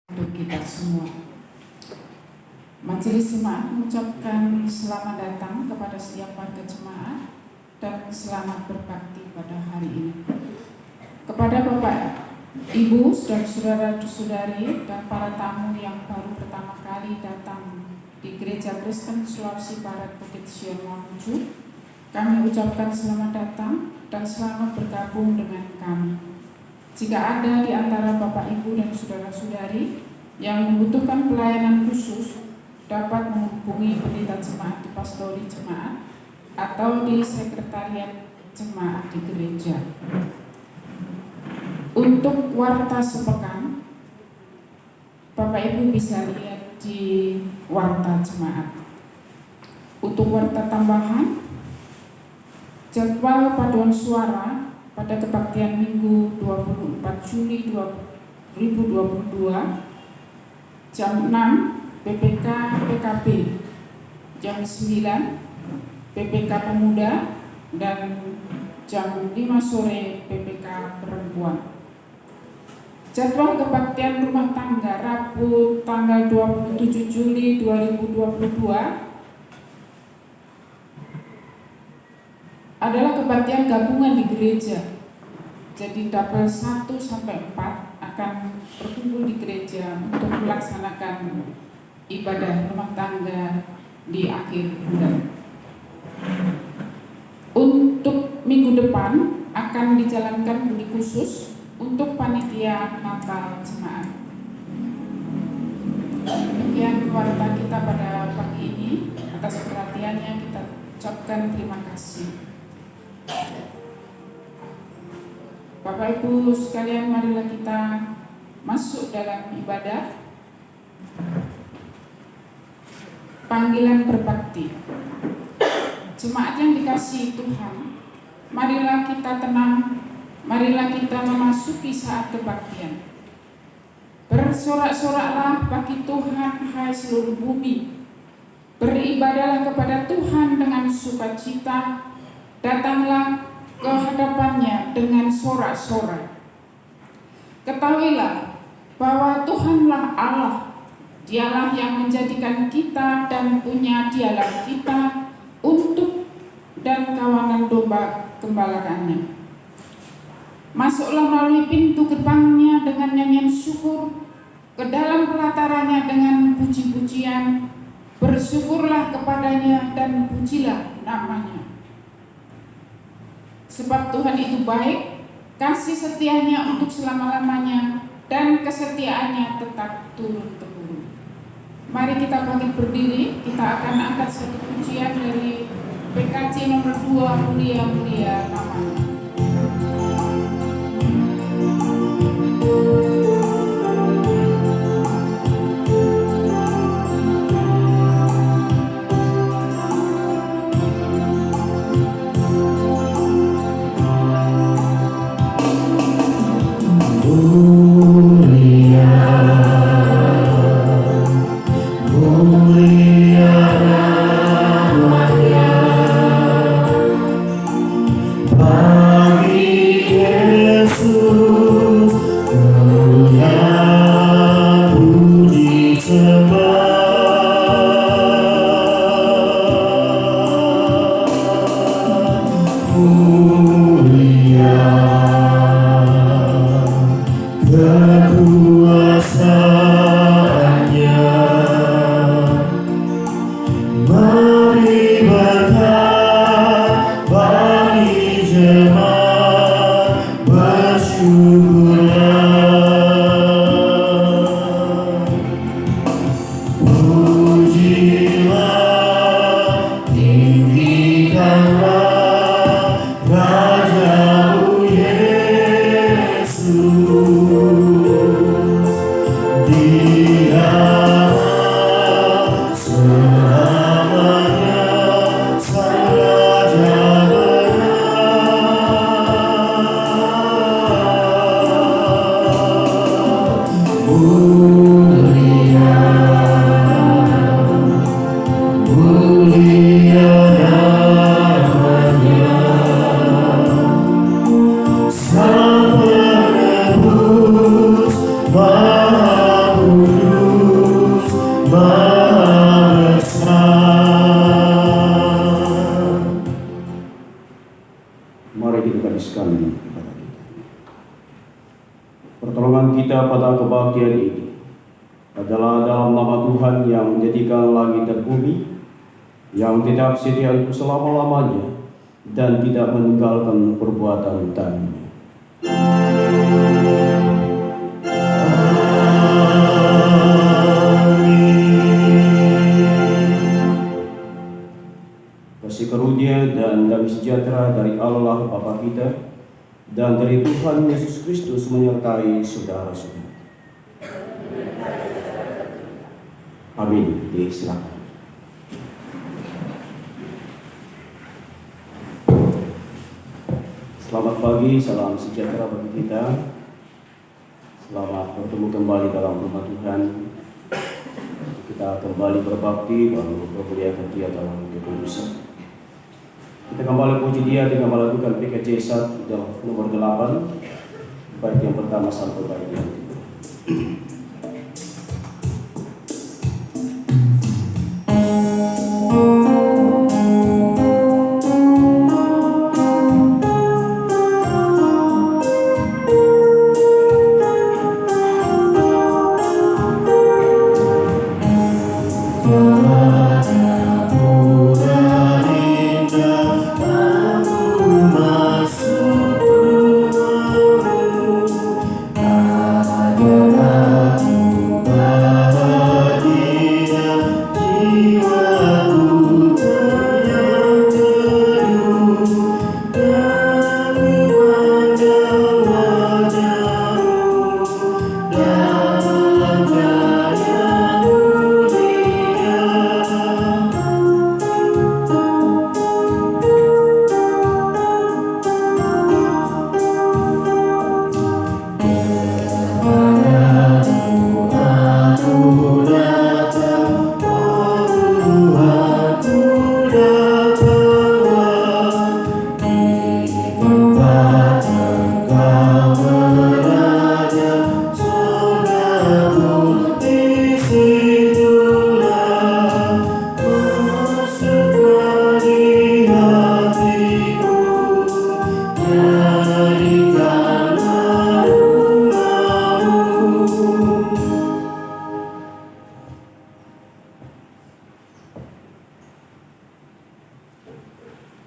Untuk kita semua, Majelis Jemaat mengucapkan selamat datang kepada setiap warga jemaat dan selamat berbakti pada hari ini. Kepada Bapak, Ibu, saudara-saudari dan para tamu yang baru pertama kali datang di Gereja Kristen Sulawesi Barat Bukit Sion Mamuju, kami ucapkan selamat datang dan selamat bergabung dengan kami. Jika ada di antara Bapak, Ibu, dan saudara-saudari yang membutuhkan pelayanan khusus, dapat menghubungi pendeta jemaat di pastori jemaat atau di sekretariat jemaat di gereja. Untuk warta sepekan, Bapak Ibu bisa lihat di warta jemaat. Untuk warta tambahan, jadwal paduan suara pada kebaktian Minggu 24 Juli 2022 jam 6 PPK PKB, jam 9 PPK Pemuda, dan jam 5 sore PPK Perempuan. Jadwal kebaktian rumah tangga Rabu tanggal 27 Juli 2022 adalah kebaktian gabungan di gereja. Jadi double 1 sampai 4 akan berkumpul di gereja untuk melaksanakan ibadah rumah tangga di akhir bulan. Untuk minggu depan akan dijalankan budi khusus untuk panitia Natal jemaat. Demikian warta kita pada pagi ini. Atas perhatiannya kita ucapkan terima kasih. Bapak Ibu sekalian, marilah kita masuk dalam ibadah panggilan berbakti. Jemaat yang dikasihi Tuhan, marilah kita tenang, marilah kita memasuki saat kebaktian. Bersorak-soraklah bagi Tuhan, hai seluruh bumi. Beribadahlah kepada Tuhan dengan sukacita. Datanglah ke hadapannya dengan sorak-sorai. Ketahuilah bahwa Tuhanlah Allah. Dialah yang menjadikan kita dan punya dialah kita untuk dan kawanan domba gembalaannya. Masuklah melalui pintu gerbangnya dengan nyanyian syukur, ke dalam pelatarannya dengan puji-pujian. Bersyukurlah kepadanya dan pujilah namanya. Sebab Tuhan itu baik, kasih setianya untuk selama-lamanya, dan kesetiaannya tetap turun-temurun. Mari kita bangkit berdiri, kita akan angkat satu pujian dari PKJ nomor 2, Mulia-Mulia Namanya. Sang Penebus, Maha pembaptian ini adalah dalam nama Tuhan yang menjadikan langit dan bumi, yang tetap setia untuk selama-lamanya dan tidak meninggalkan perbuatan tandanya. Kasih karunia dan damai sejahtera dari Allah Bapa kita dan dari Tuhan Yesus Kristus menyertai saudara-saudara. Amin. Silakan. Selamat pagi, salam sejahtera bagi kita. Selamat bertemu kembali dalam rumah Tuhan. Kita kembali berbakti lalu bermuliakan Dia dalam kekudusan. Kita kembali puji Dia dengan melakukan PKJ 1 nomor 8, bait yang pertama sampai bait yang kedua.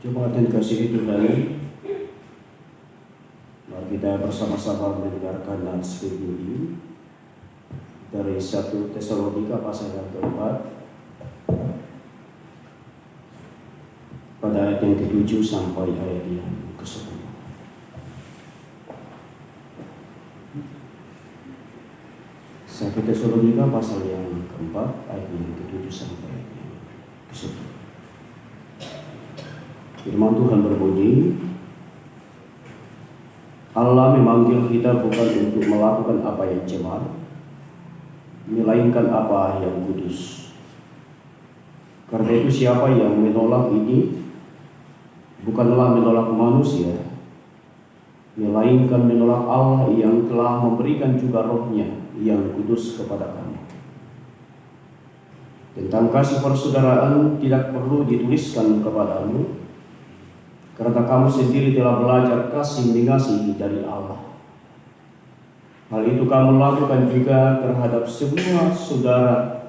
Jemaat yang dikasihi Tuhan, mari kita bersama-sama mendengarkan nats Firman dari 1 Tesalonika pasal yang keempat pada ayat yang ke-7 sampai ayat yang ke-10. 1 Tesalonika pasal yang keempat ayat yang ke-7 sampai ayat yang ke-10. Firman Tuhan berbunyi, Allah memanggil kita bukan untuk melakukan apa yang cemar, melainkan apa yang kudus. Karena itu siapa yang menolak ini bukanlah menolak manusia, melainkan menolak Allah yang telah memberikan juga rohnya yang kudus kepada kami. Tentang kasih persaudaraan tidak perlu dituliskan kepadamu, karena kamu sendiri telah belajar kasih mengasihi dari Allah. Hal itu kamu lakukan juga terhadap semua saudara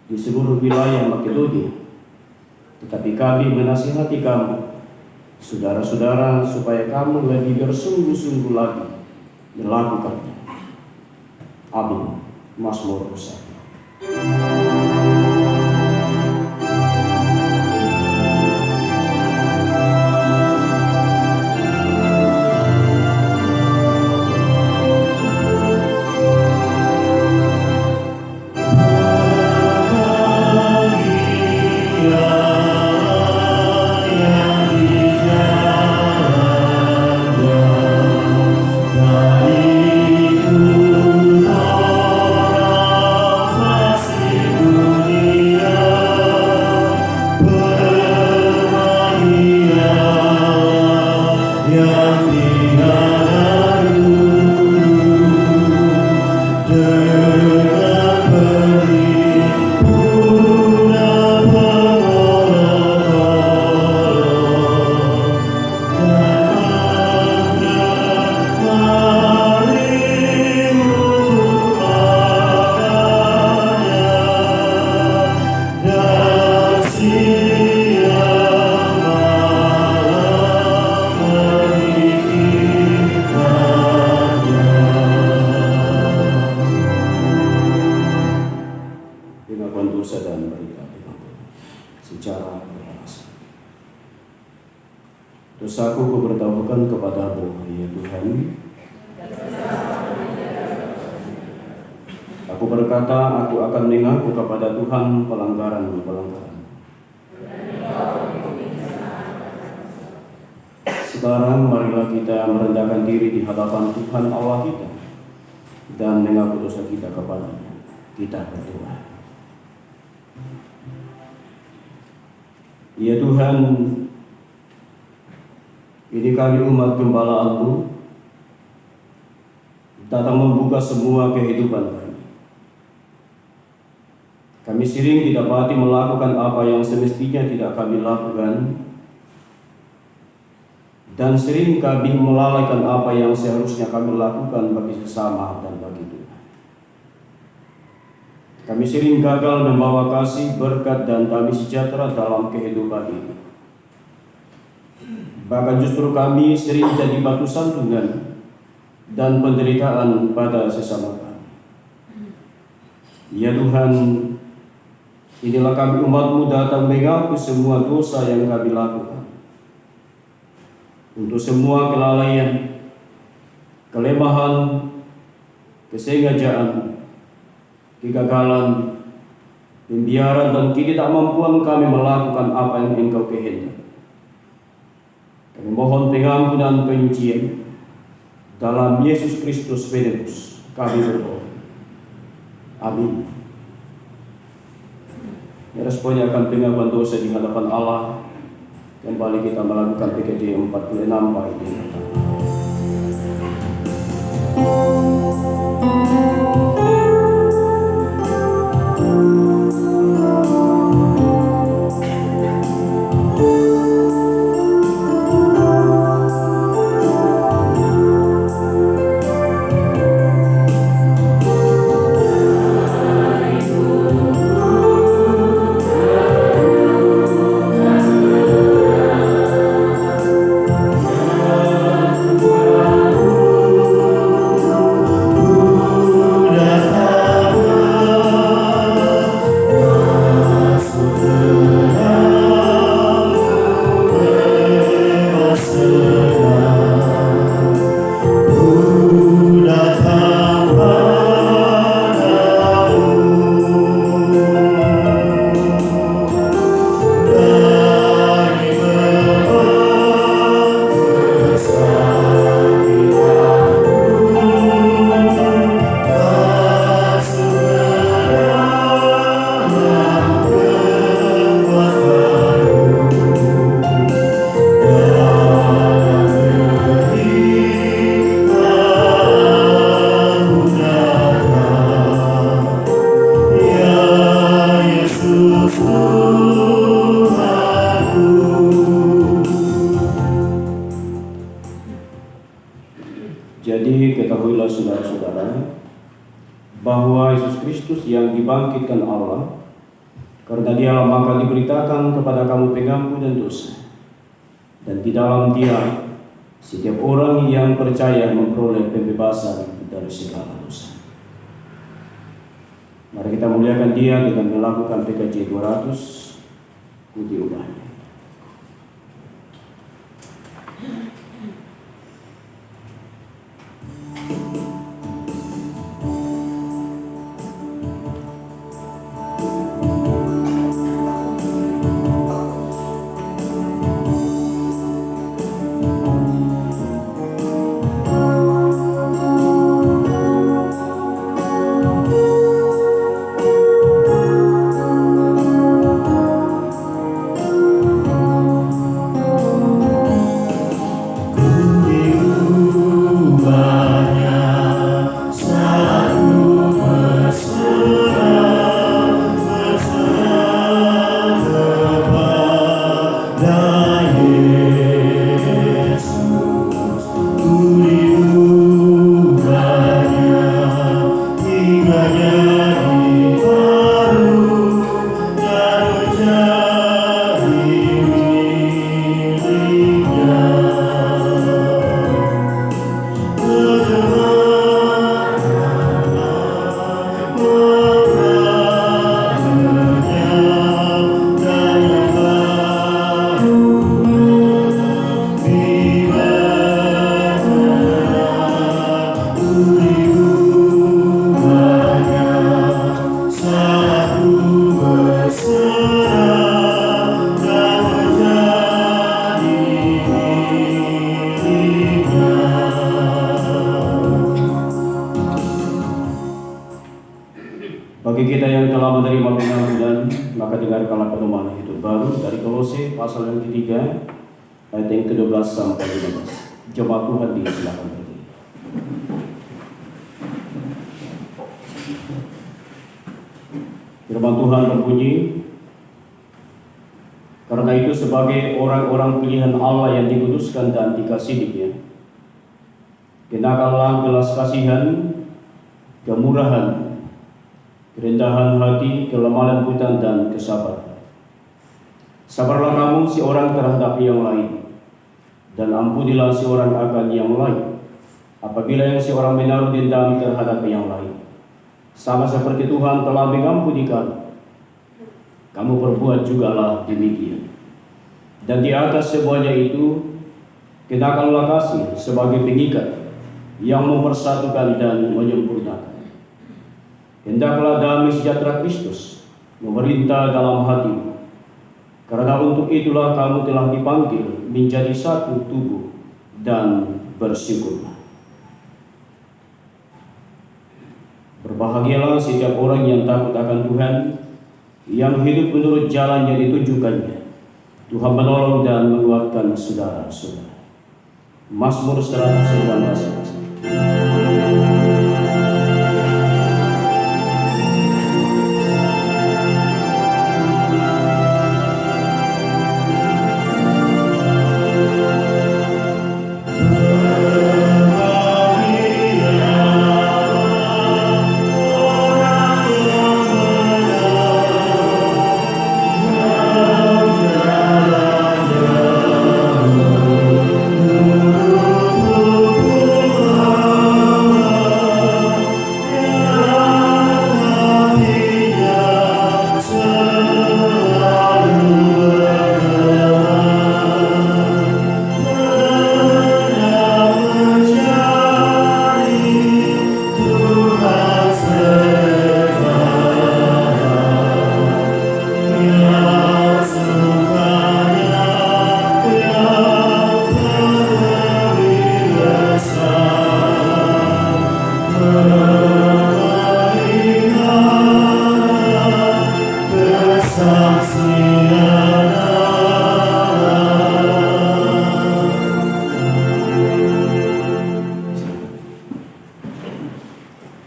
di seluruh wilayah Makedonia. Tetapi kami menasihati kamu, saudara-saudara, supaya kamu lebih bersungguh-sungguh lagi melakukannya. Amin. Mazmur 1. Kasih dosa dan berita secara beralasan. Dosaku ku bertawakan kepadamu, ya Tuhan. Aku berkata, aku akan mengaku kepada Tuhan pelanggaran-pelanggaran. Sekarang marilah kita merendahkan diri di hadapan Tuhan Allah kita dan mengaku dosa kita kepada-Nya. Kita berdoa. Ya Tuhan, ini kami umat gembala-Mu datang membuka semua kehidupan kami. Kami sering didapati melakukan apa yang semestinya tidak kami lakukan, dan sering kami melalaikan apa yang seharusnya kami lakukan bagi sesama dan bagi Tuhan. Kami sering gagal membawa kasih, berkat, dan damai sejahtera dalam kehidupan ini. Bahkan justru kami sering jadi batu sandungan dan penderitaan pada sesama kami. Ya Tuhan, inilah kami umat-Mu datang mengaku semua dosa yang kami lakukan. Untuk semua kelalaian, kelemahan, kesengajaan, kegagalan, pembiaran, dan ketidakmampuan kami melakukan apa yang Engkau kehendaki. Kami mohon pengampunan penyucian dalam Yesus Kristus Penebus. Kami berdoa. Amin. Responnya akan pengakuan dosa di hadapan Allah. Kembali kita melakukan PKJ 46 bait ini. Jadi ketahuilah saudara-saudara bahwa Yesus Kristus yang dibangkitkan Allah, karena Dialah maka diberitakan kepada kamu pengampunan dosa, dan di dalam Dia setiap orang yang percaya memperoleh pembebasan dari segala dosa. Mari kita muliakan Dia dengan melakukan PKJ 200 Kuti Ubahnya. kita yang telah menerima pengampunan, maka dengarkanlah pedoman hidup baru dari Kolose pasal yang ketiga, ayat yang ke-12 sampai 15. Jemaat Tuhan disilakan berdiri. Firman Tuhan berbunyi, karena itu sebagai orang-orang pilihan Allah yang dikuduskan dan dikasihinya, kenakanlah belas kasihan, kemurahan, kerendahan hati, kelemah lembutan, dan kesabaran. Sabarlah kamu si orang terhadap yang lain, dan ampunilah si orang akan yang lain, apabila yang si orang menaruh dendam terhadap yang lain. Sama seperti Tuhan telah mengampuni kamu perbuat jugalah demikian. Dan di atas semuanya itu, kenakanlah kasih sebagai pengikat yang mempersatukan dan menyempurnakan. Hendaklah damai sejahtera Kristus memerintah dalam hatimu, karena untuk itulah kamu telah dipanggil menjadi satu tubuh, dan bersyukurlah. Berbahagialah setiap orang yang takut akan Tuhan, yang hidup menurut jalan yang ditunjukkannya. Tuhan menolong dan menguatkan saudara-saudara. Mazmur 119.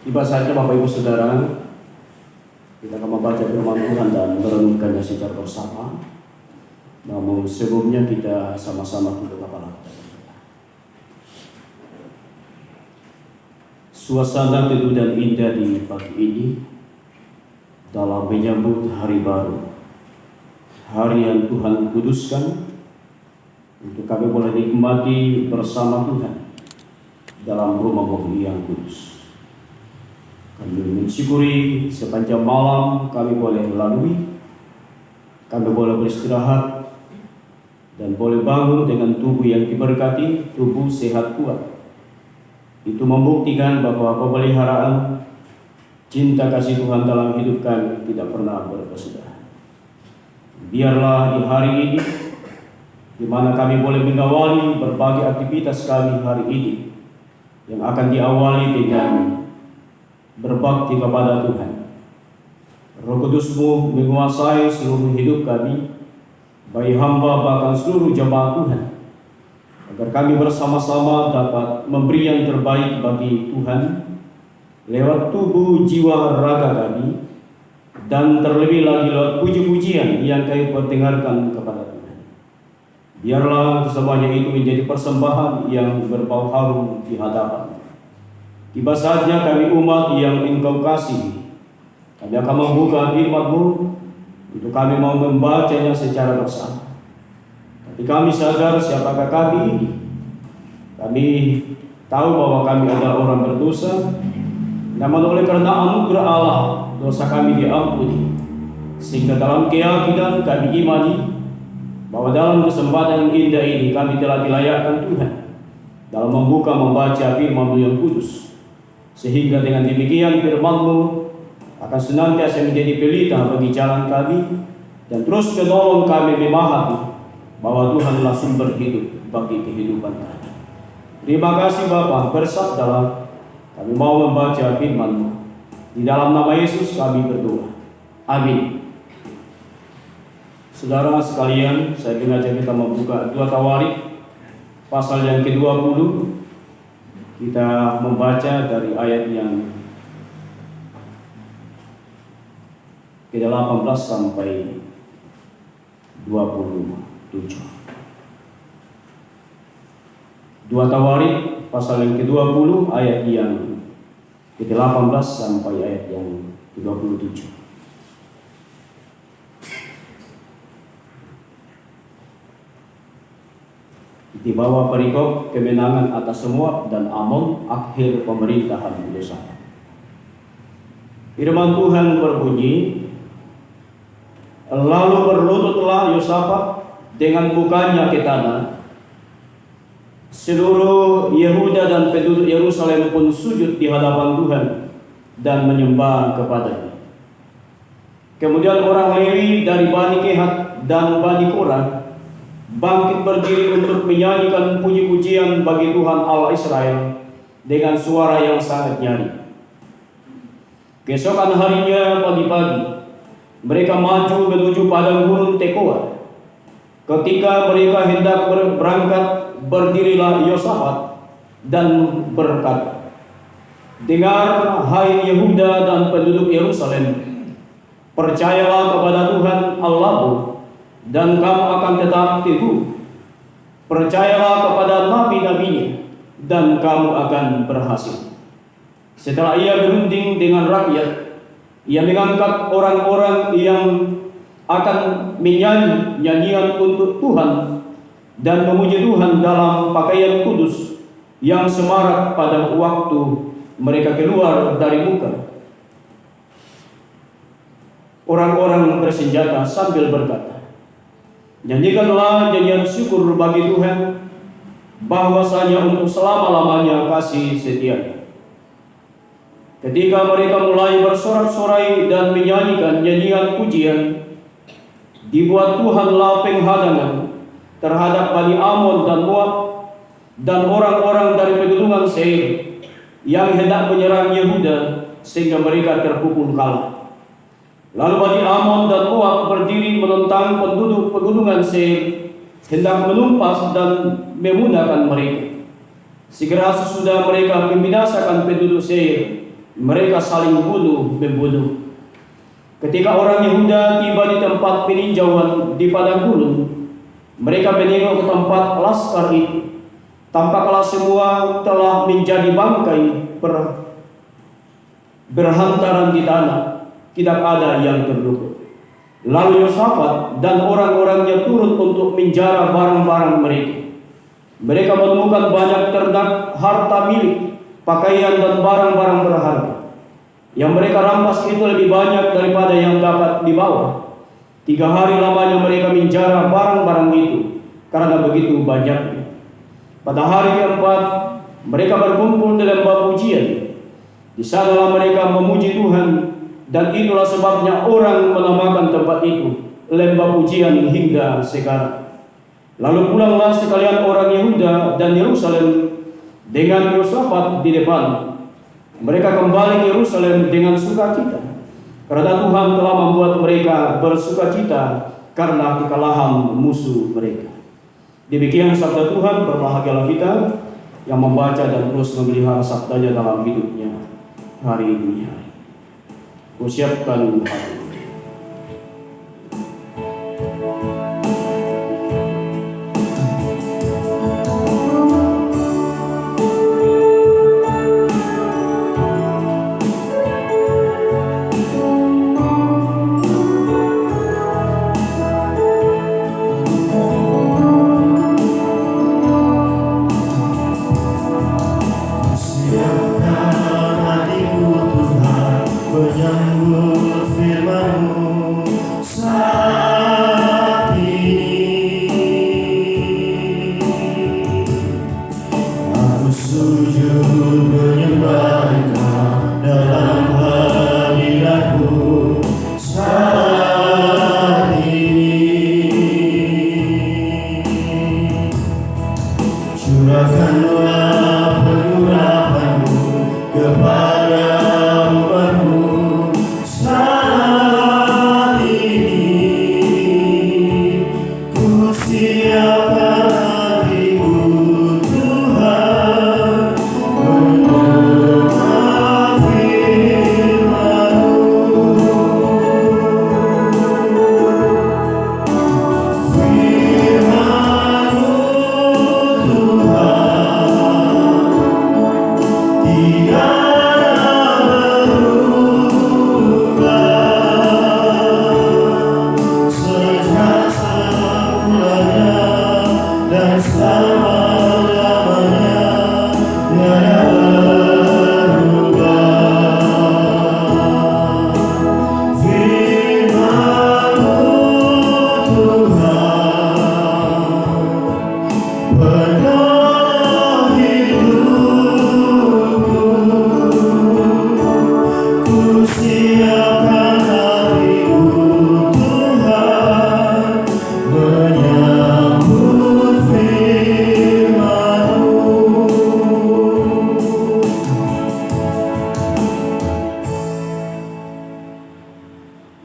Tiba saatnya Bapak Ibu Saudara, kita akan membaca firman Tuhan dan merenungkannya secara bersama. Namun sebelumnya kita sama-sama tunduk kepala. Suasana teduh dan indah di pagi ini dalam menyambut hari baru, hari yang Tuhan kuduskan untuk kami boleh nikmati bersama Tuhan dalam rumah-Mu yang kudus. Kami mensyukuri sepanjang malam kami boleh lalui, kami boleh beristirahat, dan boleh bangun dengan tubuh yang diberkati, tubuh sehat kuat. Itu membuktikan bahwa pemeliharaan cinta kasih Tuhan dalam hidup kami tidak pernah berkesudahan. Biarlah di hari ini, di mana kami boleh mengawali berbagai aktivitas kami hari ini, yang akan diawali dengan berbakti kepada Tuhan. Roh Kudus-Mu menguasai seluruh hidup kami, baik hamba bahkan seluruh jemaat Tuhan, agar kami bersama-sama dapat memberi yang terbaik bagi Tuhan lewat tubuh, jiwa, raga kami, dan terlebih lagi lewat puji-pujian yang kami perdengarkan kepada Tuhan. Biarlah semuanya itu menjadi persembahan yang berbau harum di hadapan. Tiba saatnya kami umat yang Engkau kasihi, kami akan membuka firman-Mu untuk kami mau membacanya secara bersama. Tapi kami sadar siapakah kami ini. Kami tahu bahwa kami adalah orang berdosa, namun oleh karena anugerah Allah, dosa kami diampuni. Sehingga dalam keyakinan kami imani bahwa dalam kesempatan yang indah ini kami telah dilayakkan Tuhan dalam membaca firman-Mu yang kudus. Sehingga dengan demikian firman-Mu akan senantiasa menjadi pelita bagi jalan kami, dan terus menolong kami memahami bahwa Tuhanlah sumber hidup bagi kehidupan kami. Terima kasih Bapa, bersabdalah, kami mau membaca firman-Mu. Di dalam nama Yesus kami berdoa. Amin. Saudara sekalian, saya mengajak kita membuka 2 Tawarik pasal yang ke-20. Kita membaca dari ayat yang ke-18 sampai 27. 2 Tawarik pasal yang ke-20 ayat yang ke-18 sampai ayat yang ke-27. Di bawah perikop kemenangan atas Moab dan Amon, akhir pemerintahan Yosafat. Firman Tuhan berbunyi, lalu berlututlah Yosafat dengan mukanya ke tanah. Seluruh Yehuda dan penduduk Yerusalem pun sujud di hadapan Tuhan dan menyembah kepadanya. Kemudian orang Lewi dari Bani Kehat dan Bani Korah bangkit berdiri untuk menyanyikan puji-pujian bagi Tuhan Allah Israel dengan suara yang sangat nyaring. Keesokan harinya pagi-pagi, mereka maju menuju padang gurun Tekoa. Ketika mereka hendak berangkat, berdirilah Yosafat dan berkata, dengar, hai Yehuda dan penduduk Yerusalem, percayalah kepada Tuhan Allahmu, dan kamu akan tetap teguh. Percayalah kepada nabi-nabinya, dan kamu akan berhasil. Setelah ia berunding dengan rakyat, ia mengangkat orang-orang yang akan menyanyi nyanyian untuk Tuhan dan memuji Tuhan dalam pakaian kudus yang semarak pada waktu mereka keluar dari muka. Orang-orang bersenjata sambil berkata, nyanyikanlah nyanyian syukur bagi Tuhan, bahwasanya untuk selama-lamanya kasih setia. Ketika mereka mulai bersorak-sorai dan menyanyikan nyanyian pujian, dibuat Tuhanlah penghadangan terhadap Bani Amon dan Moab dan orang-orang dari pegunungan Seir yang hendak menyerang Yehuda sehingga mereka terpukul kalah. Lalu Bani Amon dan Moab berdiri menentang penduduk pegunungan Seir, hendak menumpas dan memunahkan mereka. Segera sesudah mereka membinasakan penduduk Seir, mereka saling membunuh. Ketika orang Yehuda tiba di tempat peninjauan di padang gurun, mereka menengok ke tempat laskar itu. Tampaklah semua telah menjadi bangkai berhantaran di tanah, tidak ada yang terluka. Lalu Yosafat dan orang-orangnya turun untuk menjara barang-barang mereka. Mereka menemukan banyak ternak, harta milik, pakaian dan barang-barang berharga. Yang mereka rampas itu lebih banyak daripada yang dapat dibawa. 3 hari lamanya mereka menjara barang-barang itu, karena begitu banyaknya. Pada hari keempat, mereka berkumpul di lembah pujian. Di sanalah mereka memuji Tuhan, dan itulah sebabnya orang menamakan tempat itu lembah pujian hingga sekarang. Lalu pulanglah sekalian orang Yehuda dan Yerusalem dengan Yosafat di depan. Mereka kembali ke Yerusalem dengan sukacita, karena Tuhan telah membuat mereka bersukacita karena kekalahan musuh mereka. Demikian sabda Tuhan. Berbahagialah kita yang membaca dan terus memelihara sabdanya dalam hidupnya hari ini. Usiapkan hati. Siapkan hatiku Tuhan, menyambut firman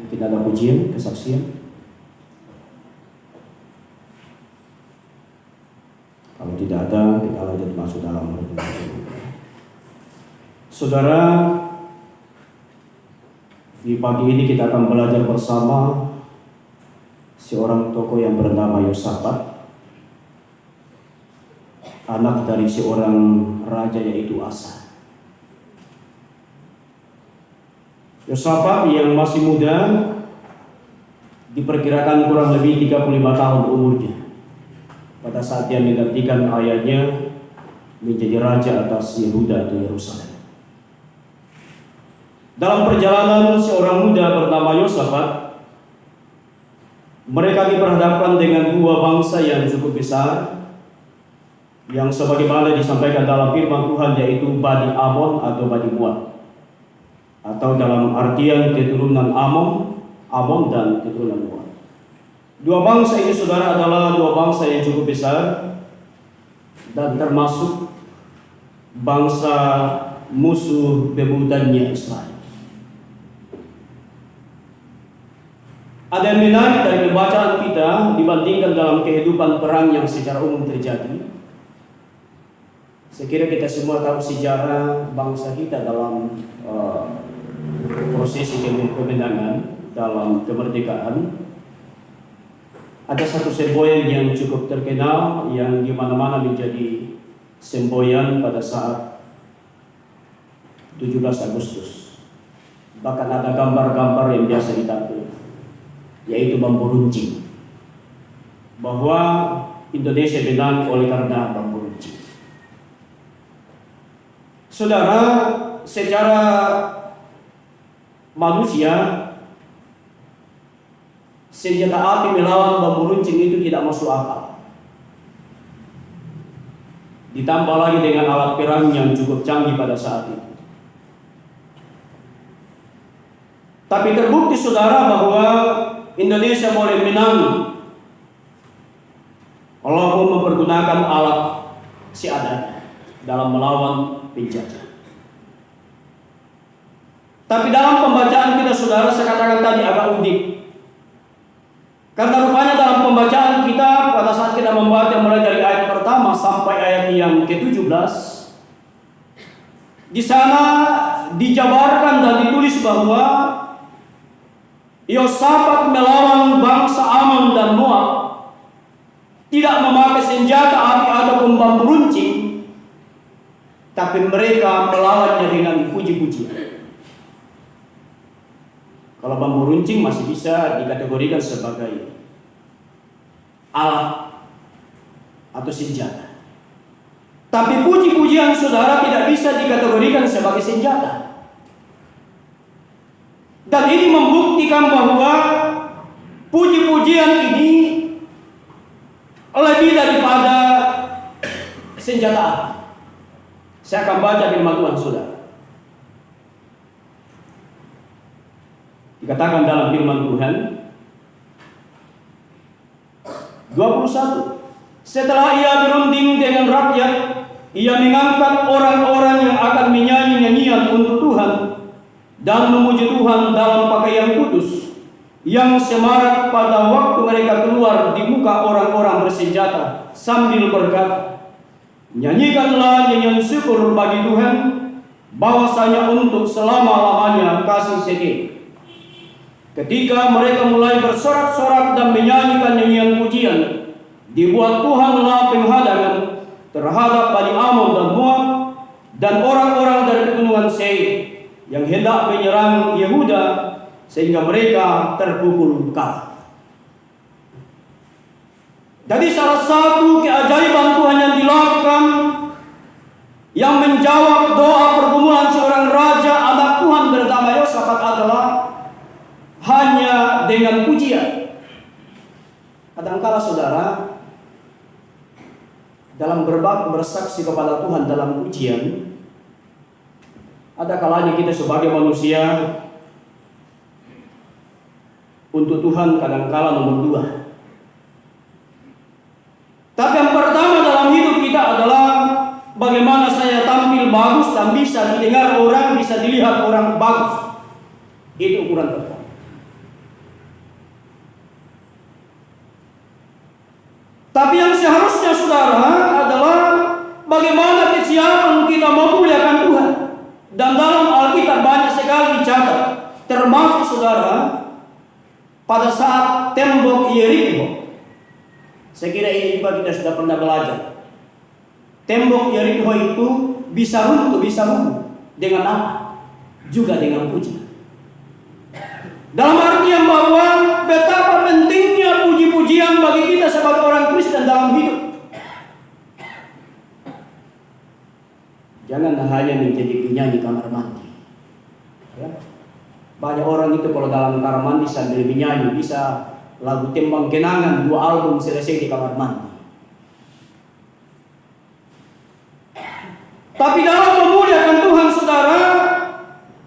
Mungkin ada pujian, kesaksian. Kalau tidak ada, kita lanjut masuk dalam renungan. Saudara, di pagi ini kita akan belajar bersama seorang tokoh yang bernama Yosafat, anak dari seorang raja yaitu Asa. Yosafat yang masih muda, diperkirakan kurang lebih 35 tahun umurnya pada saat dia menggantikan ayahnya menjadi raja atas Yehuda atau Yerusalem. Dalam perjalanan seorang muda bernama Yosafat, mereka diperhadapkan dengan dua bangsa yang cukup besar, yang sebagaimana disampaikan dalam firman Tuhan, yaitu Bani Amon atau Bani Moab, atau dalam artian keturunan Amon dan keturunan Moab. Dua bangsa ini, saudara, adalah dua bangsa yang cukup besar dan termasuk bangsa musuh bebuyutannya Israel. Ada yang menarik dari pembacaan kita dibandingkan dalam kehidupan perang yang secara umum terjadi. Sekira kita semua tahu sejarah bangsa kita dalam prosesi kemenangan dalam kemerdekaan. Ada satu semboyan yang cukup terkenal yang di mana-mana menjadi semboyan pada saat 17 Agustus. Bahkan ada gambar-gambar yang biasa ditampilkan, yaitu bambu runcing, bahwa Indonesia menang oleh karena bambu runcing. Saudara, secara manusia, senjata api melawan bambu runcing itu tidak masuk akal. Ditambah lagi dengan alat perang yang cukup canggih pada saat itu. Tapi terbukti, saudara, bahwa Indonesia boleh menang walaupun mempergunakan alat seadanya dalam melawan penjajah. Tapi dalam pembacaan kita, saudara, saya katakan tadi agak unik. Karena rupanya dalam pembacaan kita, pada saat kita membaca mulai dari ayat pertama sampai ayat yang ke-17, di sana dijabarkan dan ditulis bahwa Yosafat melawan bangsa Amon dan Moab tidak memakai senjata api ataupun bambu runcing, tapi mereka melawannya dengan puji-pujian. Kalau bambu runcing masih bisa dikategorikan sebagai alat atau senjata, tapi puji-pujian, saudara, tidak bisa dikategorikan sebagai senjata. Dan ini membuktikan bahwa puji-pujian ini lebih daripada senjata api. Saya akan baca firman Tuhan, saudara. Dikatakan dalam firman Tuhan 21, setelah ia berunding dengan rakyat, ia mengangkat orang-orang yang akan menyanyi nyanyian untuk Tuhan dan memuji Tuhan dalam pakaian kudus yang semarak pada waktu mereka keluar di muka orang-orang bersenjata sambil berkata, nyanyikanlah nyanyian syukur bagi Tuhan, bahwasanya untuk selama-lamanya kasih setia. Ketika mereka mulai bersorak-sorak dan menyanyikan nyanyian pujian, dibuat Tuhanlah penghadangan terhadap Bani Amon dan Moab dan orang-orang dari pegunungan Seir yang hendak menyerang Yehuda, sehingga mereka terpukul kalah. Jadi salah satu keajaiban Tuhan yang dilakukan, yang menjawab doa pergumulan seorang raja anak Tuhan bernama Yosafat, adalah hanya dengan pujian. Kadangkala, saudara, dalam bersaksi kepada Tuhan dalam pujian, ada kalanya kita sebagai manusia untuk Tuhan kadangkala nomor 2. Tapi yang pertama dalam hidup kita adalah bagaimana saya tampil bagus dan bisa didengar orang, bisa dilihat orang bagus. Itu ukuran pertama. Tapi yang seharusnya saudara adalah bagaimana kesiapan kita memuliakan Tuhan. Dan dalam Alkitab banyak sekali dicatat, termasuk saudara pada saat tembok Yerikho. Saya kira ini juga kita sudah pernah belajar. Tembok Yerikho itu bisa runtuh dengan apa? Juga dengan pujian. Dalam artian bahwa betapa pentingnya puji-pujian bagi kita sebagai orang Kristen dalam hidup. Jangan hanya menjadi penyanyi kamar mandi. Ya. Banyak orang itu kalau dalam kamar mandi sambil menyanyi bisa lagu tembang kenangan 2 album selesai di kamar mandi. Tapi dalam memuliakan Tuhan saudara,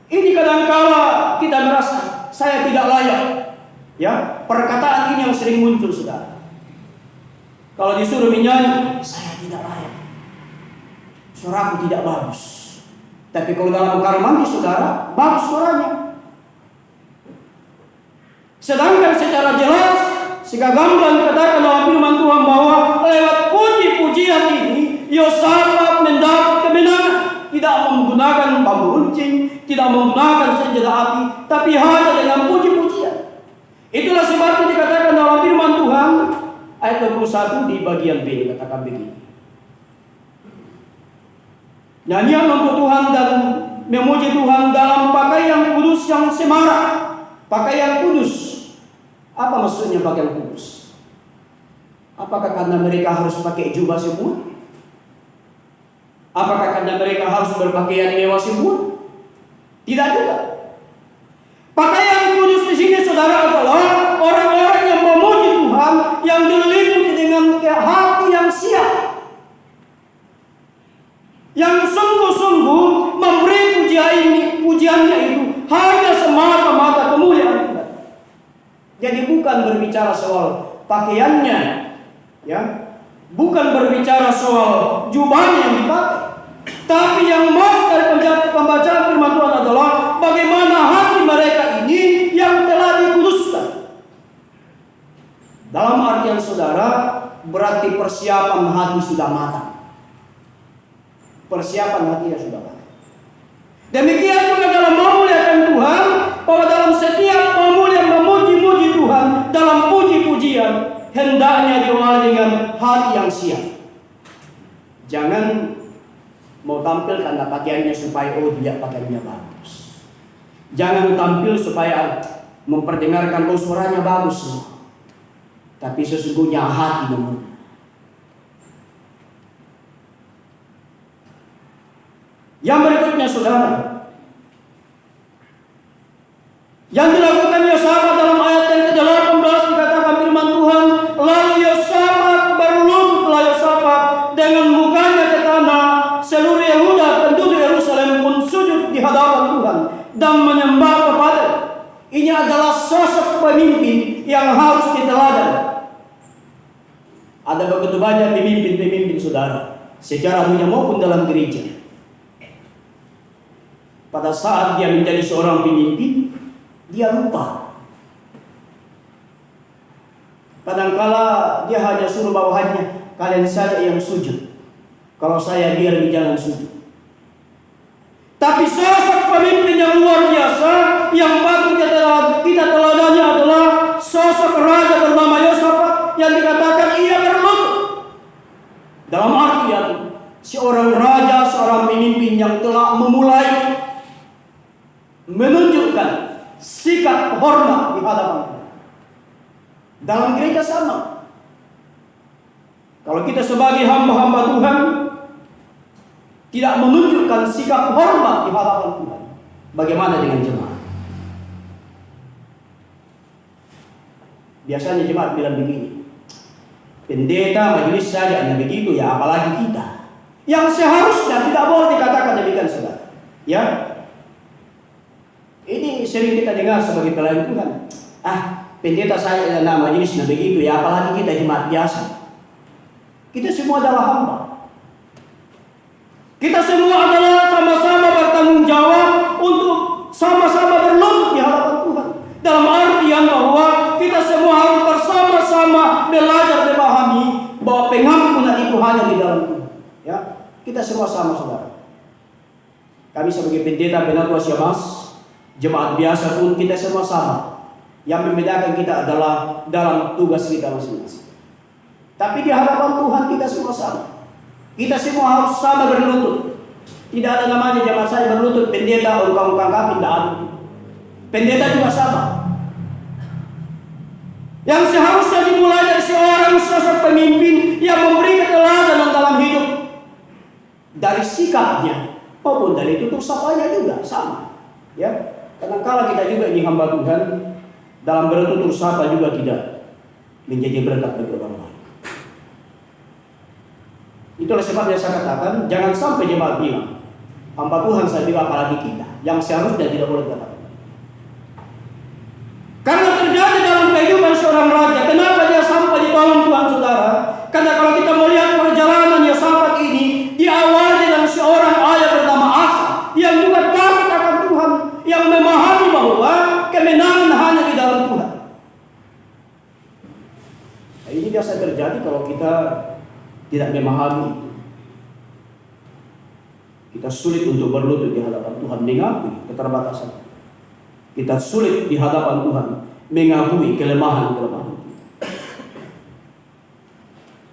ini kadangkala kita merasa saya tidak layak. Ya, perkataan ini yang sering muncul saudara. Kalau disuruh menyanyi, saya tidak layak. Suaraku tidak bagus. Tapi kalau dalam kamar mandi saudara, bagus suaranya. Sedangkan secara jelas, jika gamblang katakan dalam firman Tuhan bahwa lewat puji-pujian ini, Yosafat mendapat kemenangan. Tidak menggunakan bambu runcing, tidak menggunakan senjata api, tapi hanya dengan puji-pujian. Itulah sebabnya dikatakan dalam firman Tuhan, ayat 21 di bagian B, dikatakan begini. Nyanyian untuk Tuhan dan memuji Tuhan dalam pakaian kudus yang semarak. Pakaian kudus. Apa maksudnya pakaian kudus? Apakah karena mereka harus pakai jubah semua? Apakah karena mereka harus berpakaian mewah semua? Tidak juga. Pakaian kudus di sini saudara adalah orang-orang yang memuji Tuhan, yang diliputi dengan hati yang siap, yang sungguh-sungguh memberi pujiannya itu hanya semata-mata kemuliaan Tuhan. Jadi bukan berbicara soal pakaiannya, ya, bukan berbicara soal jubahnya yang dipakai, tapi yang mau dari pembacaan firman Tuhan adalah bagaimana hati mereka ini yang telah dikuduskan. Dalam artian saudara, berarti persiapan hati sudah matang. Persiapan hatinya sudah matang. Demikian juga dalam memuliakan Tuhan, bahwa dalam setiap memuji Tuhan, dalam puji-pujian, hendaknya diawali dengan hati yang siap. Jangan mau tampil karena pakaiannya supaya dia pakaiannya bagus. Jangan tampil supaya memperdengarkan suaranya bagus. Tapi sesungguhnya hati memuji. Yang berikutnya saudara, yang dilakukan Yosafat dalam ayat yang ke-18 dikatakan firman Tuhan, lalu Yosafat berlututlah Yosafat dengan mukanya ke tanah, seluruh Yehuda penduduk Yerusalem pun sujud di hadapan Tuhan dan menyembah kepada. Ini adalah sosok pemimpin yang harus diteladan. Ada begitu banyak pemimpin-pemimpin saudara, secara dunia maupun dalam gereja. Pada saat dia menjadi seorang pemimpin, dia lupa. Kadangkala dia hanya suruh bawahannya, kalian saja yang sujud. Kalau saya biar jangan sujud. Tapi sosok pemimpin yang luar biasa yang patut kita teladani adalah sosok raja bernama Yosafat yang dikatakan ia berlutut. Dalam artian seorang raja, seorang pemimpin yang telah memulai menunjukkan sikap hormat di hadapan Tuhan. Dalam gereja sama. Kalau kita sebagai hamba-hamba Tuhan tidak menunjukkan sikap hormat di hadapan Tuhan, bagaimana dengan jemaat? Biasanya jemaat bilang begini, pendeta majelis saja hanya begitu, ya apalagi kita. Yang seharusnya tidak boleh dikatakan demikian saudara. Ya, ini sering kita dengar sebagai pelayan Tuhan. Pendeta saya nama majelisnya begitu, ya apalagi kita jemaat biasa. Kita semua adalah hamba. Kita semua adalah sama-sama bertanggung jawab untuk sama-sama berlutut di hadapan Tuhan. Dalam artian bahwa kita semua harus bersama-sama belajar memahami hanya di dalam Tuhan. Ya, kita semua sama, saudara. Kami sebagai pendeta Penatua Siamas, jemaat biasa pun kita semua sama. Yang membedakan kita adalah dalam tugas kita masing-masing. Tapi di hadapan Tuhan kita semua sama. Kita semua harus sama berlutut. Tidak ada namanya jemaat saya berlutut pendeta ungkang-ungkang kami, tidak ada. Pendeta juga sama. Yang seharusnya dimulai dari seorang sosok pemimpin yang memberi keteladanan dalam hidup, dari sikapnya maupun dari tutur sapanya juga sama. Ya, kadang-kala kita juga ini hamba Tuhan dalam bertutur sapa juga tidak menjadi berkat bagi orang lain. Itulah sebabnya saya katakan jangan sampai jemaat bilang hamba Tuhan saya bilang apalagi kita, yang seharusnya tidak boleh katakan. Karena terjadi dalam kehidupan seorang raja. Kenapa dia sampai ditolong Tuhan, saudara? Karena kalau kita melihat perjalanan Yosafat ini, diawali dengan seorang ayah bernama Asa yang juga takut akan Tuhan, yang memahami bahwa kemenangan hanya di dalam Tuhan. Nah, ini biasa terjadi kalau kita tidak memahami. Kita sulit untuk berlutut di hadapan Tuhan, mengakui keterbatasan. Kita sulit di hadapan Tuhan mengakui kelemahan-kelemahan.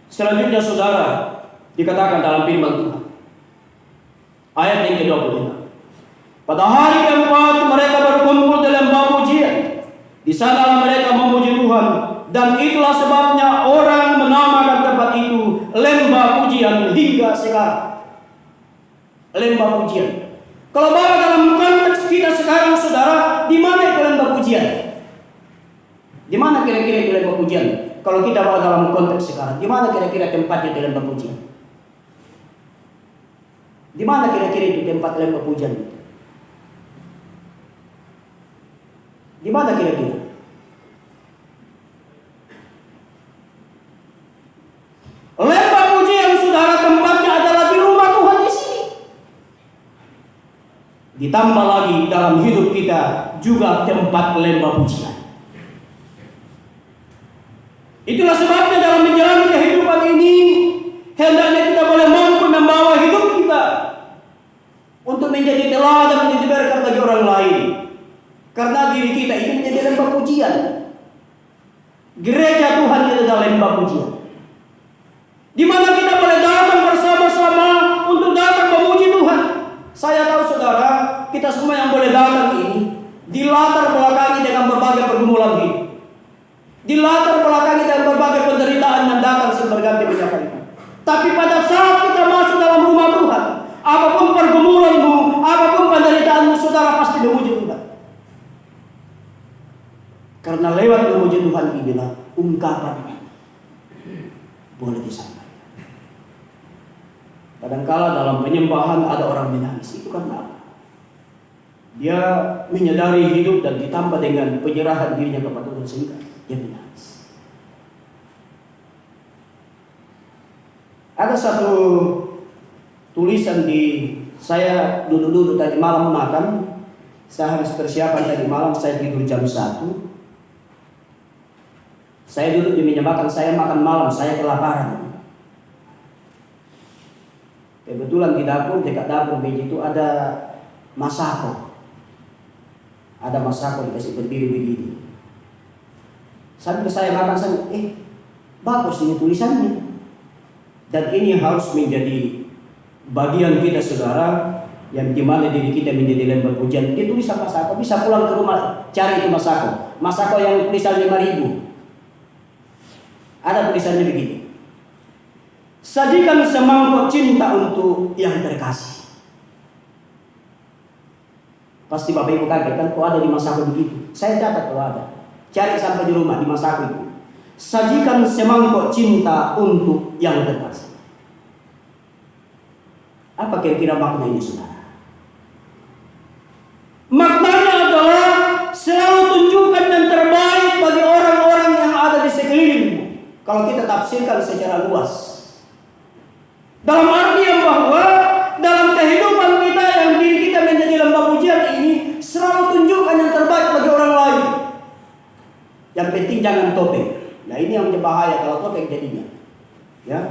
Selanjutnya saudara, dikatakan dalam firman Tuhan ayat yang ke-26. Pada hari keempat mereka berkumpul dalam lembah pujian. Di sanalah mereka memuji Tuhan, dan itulah sebabnya orang menamakan tempat itu lembah pujian hingga sekarang. Lembah pujian. Kalau bawa dalam konteks kita sekarang, saudara, di mana itu lembah pujian? Di mana kira-kira itu lembah pujian? Kalau kita bawa dalam konteks sekarang, di mana kira-kira tempatnya itu lembah pujian? Di mana kira-kira itu tempat lembah pujian? Di mana kira-kira? Lembah pujian, saudara, tempatnya adalah di rumah Tuhan di sini. Ditambah lagi dalam hidup kita juga tempat lembah pujian. Itulah sebabnya dalam menjalani kehidupan ini hendaknya kita boleh mampu membawa hidup kita untuk menjadi teladan, menjadi berkat bagi orang lain. Karena diri kita ini menjadi lembah pujian. Gereja Tuhan itu adalah lembah pujian, di mana kita boleh datang bersama-sama untuk datang memuji Tuhan. Saya tahu saudara, kita semua yang boleh datang ini dilatar belakangi dengan berbagai pergumulan hidup, dilatar belakangi dengan berbagai penderitaan yang datang berganti penyakit. Tapi pada saat kita masuk dalam rumah Tuhan, apapun pergumulanmu, apapun penderitaanmu, saudara pasti memuji Tuhan. Karena lewat memuji Tuhan inilah ungkapan boleh disampaikan. Kadangkala dalam penyembahan ada orang menangis. Itu karena apa? Dia menyadari hidup dan ditambah dengan penyerahan dirinya kepada Tuhan sehingga dia menangis. Ada satu tulisan di saya duduk-duduk tadi malam makan. Saya habis persiapan tadi malam, saya tidur jam 1. Saya duduk di meja makan, saya makan malam, saya kelaparan. Kebetulan di dapur, dekat dapur meja itu ada masako. Ada masako dikasih berdiri begini. Sampai saya makan, saya bagus ini tulisannya. Dan ini harus menjadi bagian kita saudara, yang dimana diri kita menjadi lembah pujian. Dia tulisan masako, bisa pulang ke rumah cari itu masako. Masako yang tulisan 5.000. Ada tulisannya begini: sajikan semangkuk cinta untuk yang terkasih. Pasti Bapak Ibu kaget kan, kok ada di masako begitu? Saya catat kalau ada. Cari sampai di rumah di masako itu. Sajikan semangkuk cinta untuk yang terkasih. Apa kira-kira maknanya, saudara? Maknanya adalah selalu tunjukkan yang terbaik bagi orang-orang yang ada di sekelilingmu. Kalau kita tafsirkan secara luas, dalam artian bahwa dalam kehidupan kita yang diri kita menjadi lembah pujian ini, selalu tunjukkan yang terbaik bagi orang lain. Yang penting jangan topeng. Nah ini yang berbahaya kalau topeng jadinya. Ya.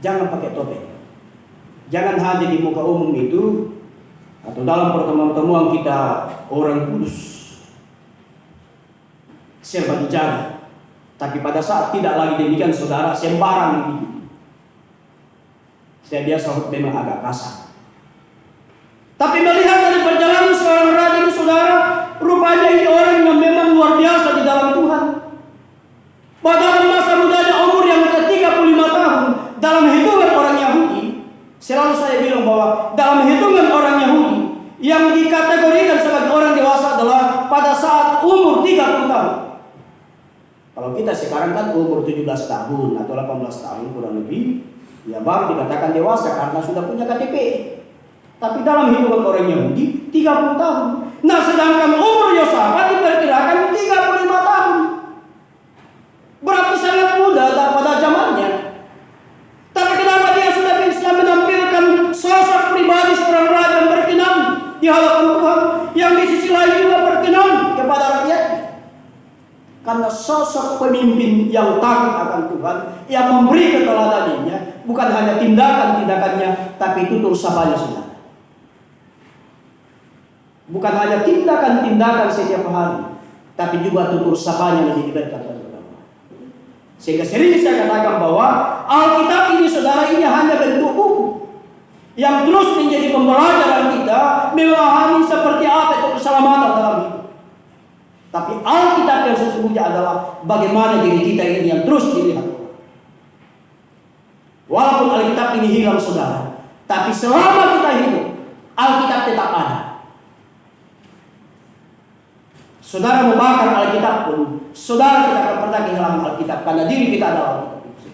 Jangan pakai topeng. Jangan hanya di muka umum itu atau dalam pertemuan-pertemuan kita orang kudus serba dijaga. Tapi pada saat tidak lagi demikian saudara, sembarang begitu. Saya biasa memang agak kasar. Tapi melihat dari perjalanan seorang raja itu saudara, rupanya ini orang yang memang luar biasa di dalam Tuhan. Pada masa mudanya umur yang ke-35 tahun, dalam hitungan orang Yahudi, selalu saya bilang bahwa dalam hitungan orang Yahudi yang dikategorikan sebagai orang dewasa adalah pada saat umur 30 tahun. Kalau kita sekarang kan umur 17 tahun atau 18 tahun kurang lebih, ya baru dikatakan dewasa karena sudah punya KTP. Tapi dalam hitungan orang Yahudi 30 tahun. Nah, sedangkan umur Yosafat diperkirakan 35 tahun. Berarti sangat muda pada zamannya. Tapi kenapa dia sudah bisa menampilkan sosok pribadi seorang raja yang berkenan di hadapan Tuhan, yang di sisi lain juga berkenan kepada rakyatnya? Karena sosok pemimpin yang takut akan Tuhan, yang memberi keteladatannya, bukan hanya tindakan-tindakannya, tapi tutur sapanya saudara. Bukan hanya tindakan-tindakan setiap hari, tapi juga tutur sapanya menjadi berkat bagi orang. Sehingga sering saya katakan bahwa Alkitab ini saudara ini hanya bentuk buku yang terus menjadi pembelajaran kita memahami seperti apa itu keselamatan dalam hidup. Tapi Alkitab yang sesungguhnya adalah bagaimana diri kita ini yang terus dilihat. Walaupun Alkitab ini hilang saudara, tapi selama kita hidup, Alkitab tetap ada. Saudara mau bakar Alkitab pun, saudara tidak akan pernah kehilangan Alkitab karena diri kita adalah Alkitab.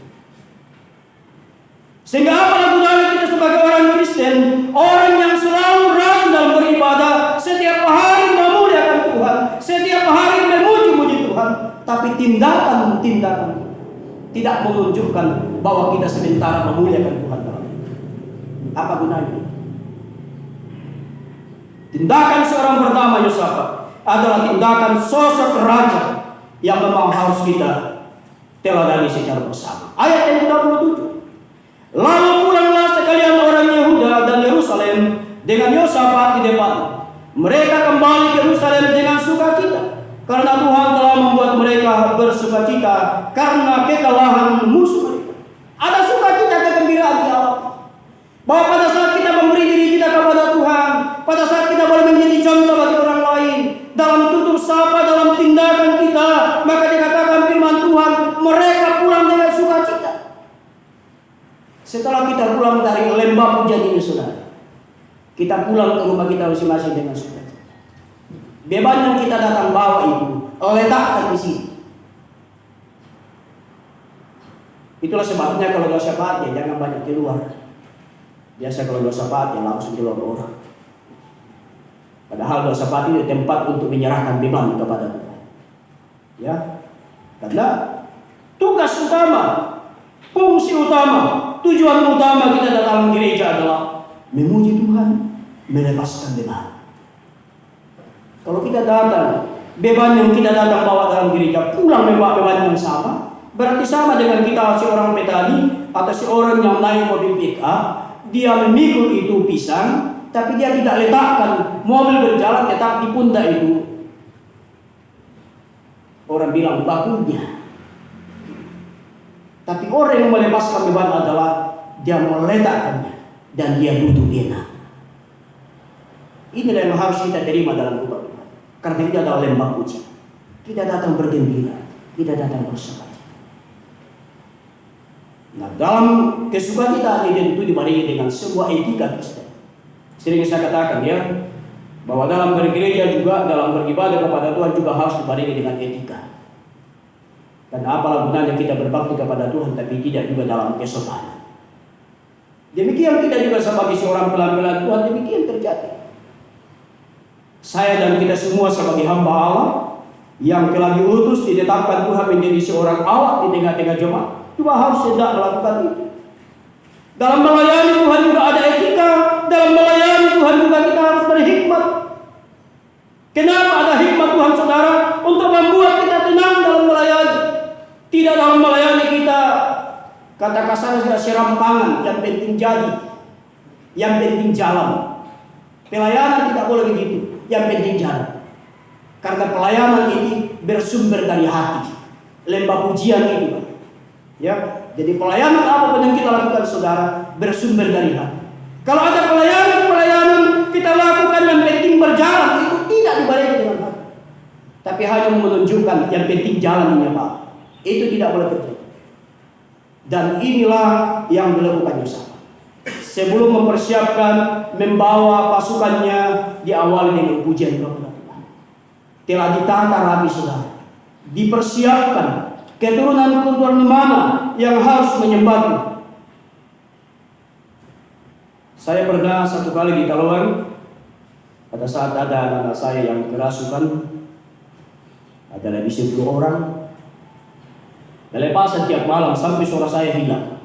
Sehingga apa gunanya kita sebagai orang Kristen, orang yang selalu rajin dalam beribadah, setiap hari memuliakan Tuhan, setiap hari memuji-muji Tuhan, tapi tindakan-tindakan tidak menunjukkan bahwa kita sementara memuliakan Tuhan dalam hidup. Apa gunanya? Tindakan seorang bernama Yosafat adalah tindakan sosok raja yang memang harus kita teladani secara bersama. Ayat yang ke-27. Lalu pulanglah sekalian orang Yehuda dan Yerusalem dengan Yosafat di depan. Mereka kembali ke Yerusalem dengan sukacita, karena Tuhan telah membuat mereka bersukacita karena kekalahan musuh mereka. Ada sukacita, kegembiraan di alam. Bahwa pada saat kita memberi diri kita kepada Tuhan, pada saat kita boleh menjadi contoh bagi orang lain, dalam tutur sapa, dalam tindakan kita, maka dikatakan firman Tuhan, mereka pulang dengan sukacita. Setelah kita pulang dari lembah hujan ini saudara, kita pulang ke rumah kita masing-masing dengan sukacita. Beban yang kita datang bawa itu, letakkan di sini. Itulah sebabnya kalau dosa ya jangan banyak keluar. Biasa kalau dosa ya langsung keluar orang. Padahal dosa itu tempat untuk menyerahkan beban kepada Tuhan. Ya, karena tugas utama, fungsi utama, tujuan utama kita dalam gereja adalah memuji Tuhan, melepaskan beban. Kalau kita datang, beban yang kita datang bawa dalam gereja pulang membawa beban yang sama, berarti sama dengan kita seorang petani atau seorang yang naik mobil pick up, dia memikul itu pisang, tapi dia tidak letakkan mobil berjalan tetap di pundak itu. Orang bilang bakunya. Tapi orang yang melepaskan beban adalah dia meletakkannya dan dia duduk enak. Inilah yang harus kita terima dalam rumah Tuhan. Karena kita adalah lembah puji. Kita datang bergembira, kita datang bersuka. Nah, dalam kesukacitaan ini itu dibarengi dengan sebuah etika Kristen. Sering saya katakan ya, bahwa dalam bergereja juga, dalam beribadah kepada Tuhan juga harus dibarengi dengan etika. Dan apalah gunanya kita berbakti kepada Tuhan tapi tidak juga dalam kesopanan. Demikian kita juga sebagai seorang pelayan Tuhan, demikian terjadi. Saya dan kita semua sebagai hamba Allah yang telah diutus ditetapkan Tuhan menjadi seorang alat di tengah-tengah jemaat, juga harus tidak melakukan itu. Dalam melayani Tuhan juga ada etika. Dalam melayani Tuhan juga kita harus berhikmat. Kenapa ada hikmat Tuhan saudara? Untuk membuat kita tenang dalam melayani. Tidak dalam melayani kita katakan kasar sudah serampangan, yang penting jadi, yang penting jalan. Pelayanan tidak boleh begitu, yang penting jalan. Karena pelayanan ini bersumber dari hati, lembah pujian itu. Ya, jadi pelayanan apapun yang kita lakukan saudara bersumber dari hati. Kalau ada pelayanan kita lakukan yang penting berjalan, itu tidak dibarengi dengan hati, tapi hanya menunjukkan yang penting jalannya Pak. Itu tidak boleh terjadi. Dan inilah yang dilakukan Yosafat. Sebelum mempersiapkan membawa pasukannya, diawali dengan pujian kepada Tuhan. Telah ditata rapi saudara, dipersiapkan keturunan mana yang harus menyembahnya. Saya pernah satu kali di Kalauan, pada saat ada anak-anak saya yang kerasukan, ada lebih 10 orang. Melepas setiap malam sampai suara saya hilang.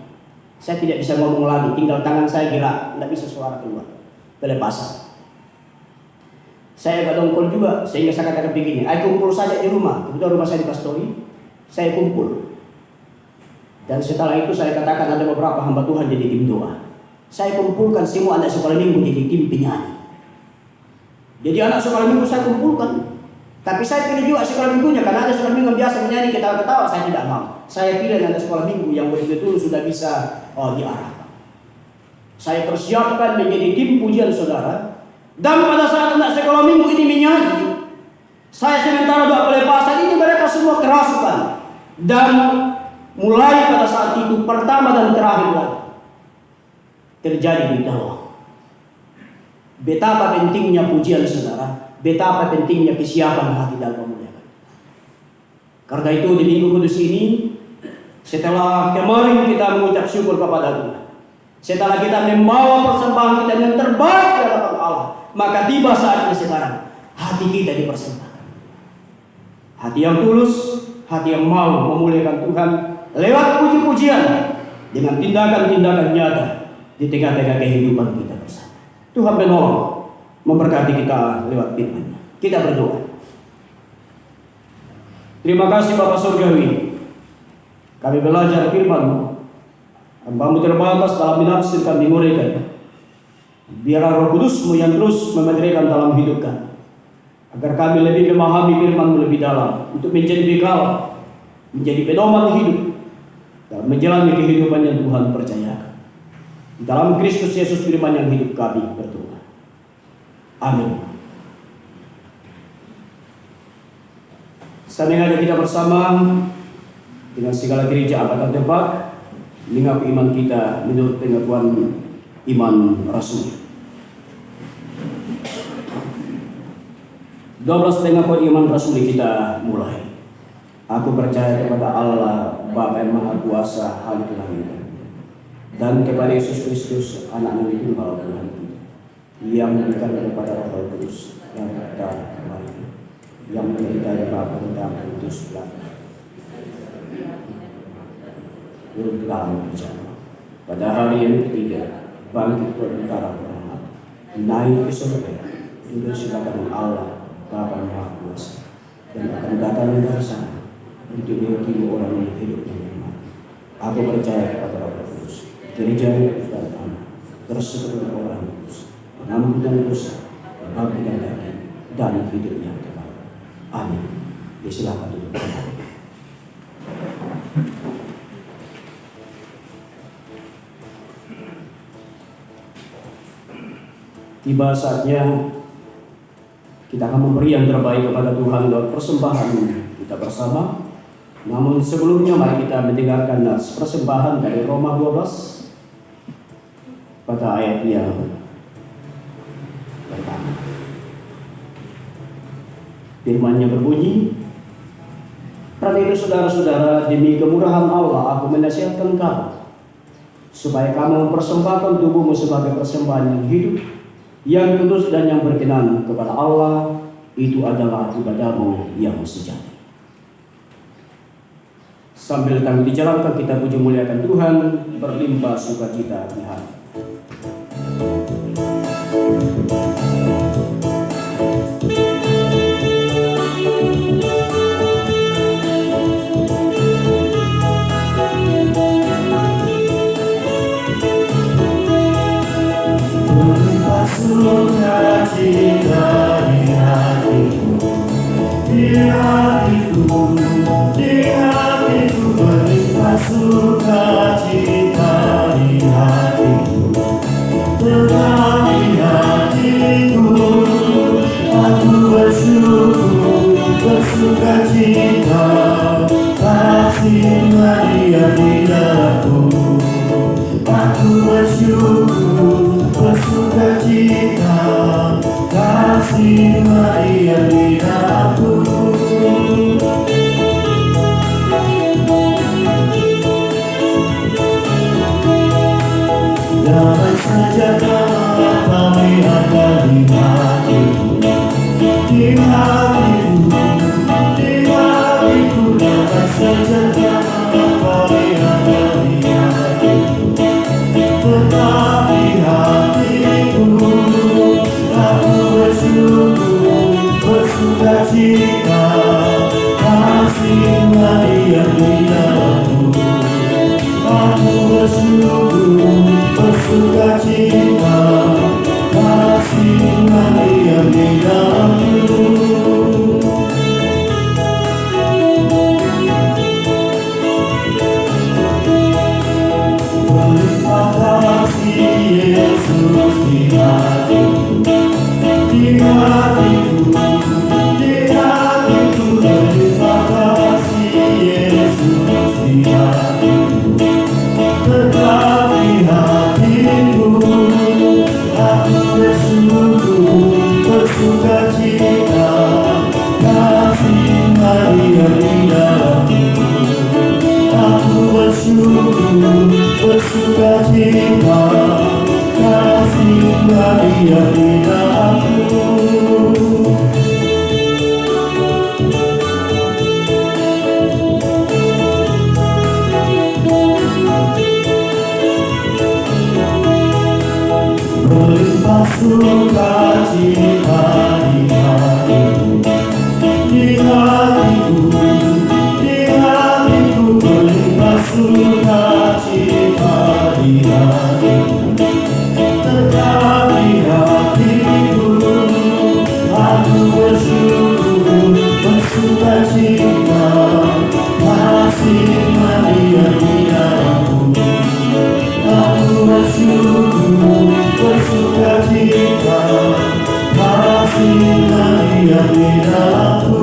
Saya tidak bisa ngomong lagi, tinggal tangan saya gerak, tidak bisa suara keluar. Pelepasan. Saya agak dongkol juga, sehingga saya katakan begini, ayo kumpul saja di rumah. Kebetulan rumah saya di Pastori, saya kumpul. Dan setelah itu saya katakan ada beberapa hamba Tuhan jadi tim doa. Saya kumpulkan semua anak sekolah minggu jadi tim penyanyi. Jadi anak sekolah minggu saya kumpulkan. Tapi saya pilih juga sekolah minggunya, karena ada sekolah minggu yang biasa menyanyi ketawa-ketawa, saya tidak mau. Saya pilih ada sekolah minggu yang betul-betul sudah bisa diarahkan. Saya persiapkan menjadi tim pujian saudara. Dan pada saat anak sekolah minggu ini menyanyi, saya sementara doa pelepasan ini mereka semua kerasukan. Dan mulai pada saat itu pertama dan terakhir lagi terjadi di dalam. Betapa pentingnya pujian saudara, betapa pentingnya kesiapan hati dalam memuliakan. Karena itu di Minggu Kudus ini, setelah kemarin kita mengucap syukur kepada Tuhan, setelah kita membawa persembahan kita yang terbaik di hadapan Allah, maka tiba saatnya sekarang hati kita dipersembahkan. Hati yang tulus, hati yang mau memuliakan Tuhan lewat puji-pujian dengan tindakan-tindakan nyata di tengah-tengah kehidupan kita bersama. Tuhan menolong, memberkati kita lewat firman-Nya. Kita berdoa. Terima kasih Bapa Surgawi. Kami belajar firman-Mu. Hamba-Mu terbatas dalam menafsirkan menguraikan. Biar Roh Kudus-Mu yang terus memeteraikan dalam hidup kami, agar kami lebih memahami firman-Mu lebih dalam, untuk menjadi bekal, menjadi pedoman hidup dalam menjalani kehidupan yang Tuhan percayakan. Di dalam Kristus Yesus firman yang hidup kami berdoa. Amin. Sambil kita bersama dengan segala gereja abad tempat mengaku iman kita menurut pengakuan iman Rasul. 12 pengakuan iman Rasul kita mulai. Aku percaya kepada Allah Bapa yang Maha Kuasa Halik Langit, dan kepada Yesus Kristus Anak Nabi Tunggal Tuhan kita, yang memberikan kepada Roh Kudus yang kita kemarin, yang menjadi Bapa tentang Kudus belakang untuk dalam perjalanan. Pada hari yang ketiga bangkit dari antara orang mati, naik ke surga, duduk sebelah Allah Bapa Maha Kuasa, dan akan datang dari sana untuk menghakimi orang yang hidup dan yang mati. Aku percaya kepada Roh Kudus, gereja yang kudus dan aman, bersekutu orang kudus, mengampuni dosa, bangkit dan daging, dan hidup yang kekal. Amin. Silakan duduk. Tiba saatnya kita akan memberi yang terbaik kepada Tuhan lewat persembahan kita bersama. Namun sebelumnya mari kita mendengarkan persembahan dari Roma 12 pada ayat yang pertama. Firman-Nya berbunyi, karena itu saudara-saudara, demi kemurahan Allah aku menasihatkan kamu supaya kamu mempersembahkan tubuhmu sebagai persembahan yang hidup, yang kudus dan yang berkenan kepada Allah. Itu adalah ibadahmu yang sejati. Sambil kami dijalankan, kita puji muliakan Tuhan, berlimpah sukacita di hati. hatiku berlimpah sukacita di hatiku. Tetap di hatiku, aku bersyukur, bersukacita, kasih Maria di dalamku. Aku bersyukur, bersukacita, kasih Maria di dalamku. Damai sejahtera kami ada di hatiku, di hatiku, di hatiku. Damai sejahtera kami ada di hatiku, tetap di hatiku. Aku bersyukur, bersukacita, kasih Maria di dalamku. Aku bersyukur, bersukacita, kasih Maria di dalamku. Berlimpah kasih Yesus di hatiku, di hatiku, di hatiku. Berlimpah kasih Yesus di hatiku, tetap di hatiku. Aku bersyukur, bersukacita, kasih Maria di dalamku. Aku bersyukur, bersukacita, kasih Maria di dalamku. Berlimpah sukacita di hatiku, di hatiku, di hatiku. Berlimpah sukacita di hatiku, tetap di hatiku. Aku bersyukur, bersukacita, kasih Maria di dalamku. Aku bersyukur, bersukacita, kasih Maria di dalamku.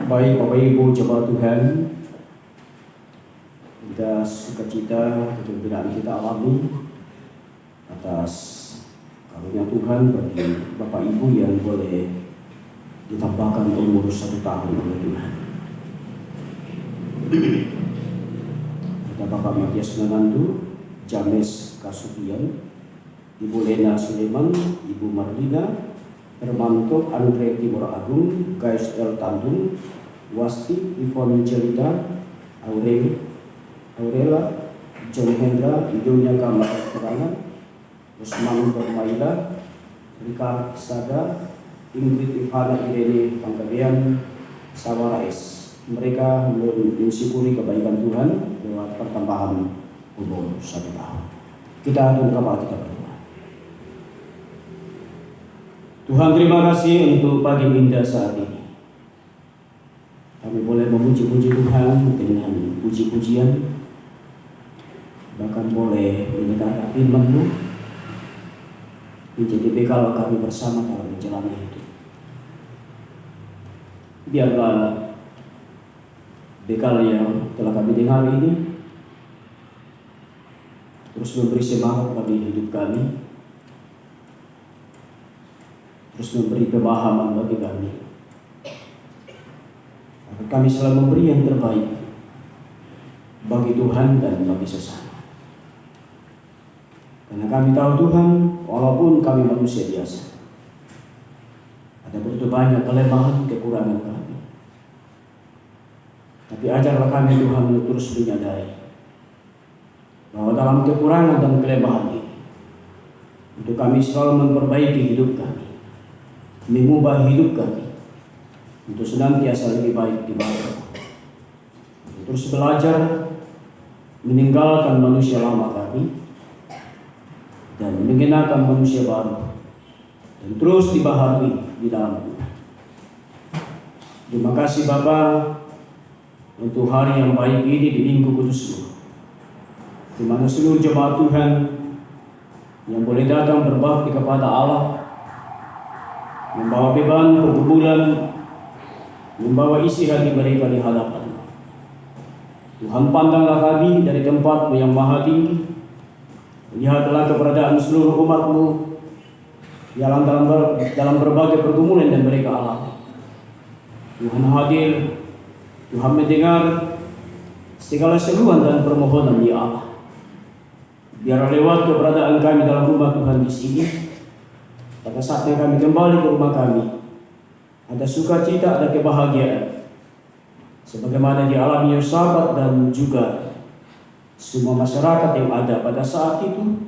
Baik Bapak Ibu jemaat Tuhan, kita sukacita kegembiraan kita alami atas karunia Tuhan bagi Bapak Ibu yang boleh ditambahkan umur 1 tahun oleh Tuhan. Kita Bapak Matias Nanandu, James Kasupian, Ibu Lena Suleman, Ibu Marlina, Hermanto Andre Timur Agung, Gais L. Tanjung, Wasti Ivon Jelita, Aurela, John Hendra, Idonya Kamar Keterangan, Usman Permaila, Rika Sada, Ingrid Ivana Irene Panggabean, Sawara S. Mereka mensyukuri kebaikan Tuhan lewat pertambahan umur 1 tahun. Kita berdoa, kita berdoa. Tuhan, terima kasih untuk pagi indah saat ini. Kami boleh memuji-puji Tuhan dengan puji-pujian, bahkan boleh mendengar firman-Mu menjadi bekal kami bersama dalam menjalani hidup. Biarlah bekal yang telah kami dengar ini terus memberi semangat bagi hidup kami, terus memberi pemahaman bagi kami, agar kami selalu memberi yang terbaik bagi Tuhan dan bagi sesama. Karena kami tahu Tuhan, walaupun kami manusia biasa, ada begitu banyak kelemahan, kekurangan kami. Tapi ajarlah kami Tuhan untuk terus menyadari bahwa dalam kekurangan dan kelemahan ini, untuk kami selalu memperbaiki hidup kami, mengubah hidup kami, untuk senantiasa lebih baik di bawah. Terus belajar meninggalkan manusia lama kami dan mengenakan manusia baru, dan terus dibaharui di dalam Tuhan. Terima kasih Bapa untuk hari yang baik ini di Minggu Kudus, di mana seluruh jemaat Tuhan yang boleh datang berbakti kepada Allah, membawa beban pergumulan, membawa isi hati mereka di hadapan Tuhan. Pandanglah kami dari tempat-Mu yang maha tinggi, lihatlah keberadaan seluruh umat-Mu yang dalam berbagai pergumulan yang mereka alami. Tuhan hadir, Tuhan mendengar segala seruan dan permohonan ya Allah. Biar lewat keberadaan kami dalam rumah Tuhan di sini, pada saatnya kami kembali ke rumah kami, ada sukacita, ada kebahagiaan, sebagaimana dialami Yosafat dan juga semua masyarakat yang ada pada saat itu.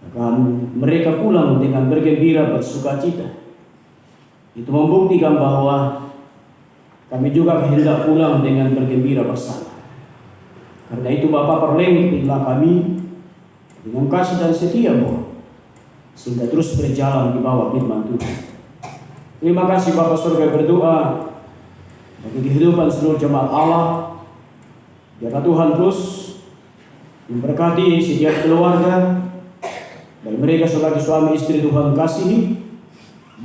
Akan mereka pulang dengan bergembira, bersukacita. Itu membuktikan bahwa kami juga hendak pulang dengan bergembira bersama. Karena itu Bapa, perlengkapilah kami dengan kasih dan setia-Mu, sehingga terus berjalan di bawah firman Tuhan. Terima kasih Bapa surga, berdoa bagi kehidupan seluruh jemaat Allah. Biarlah Tuhan terus memberkati setiap keluarga, dan mereka sebagai suami istri Tuhan kasihi.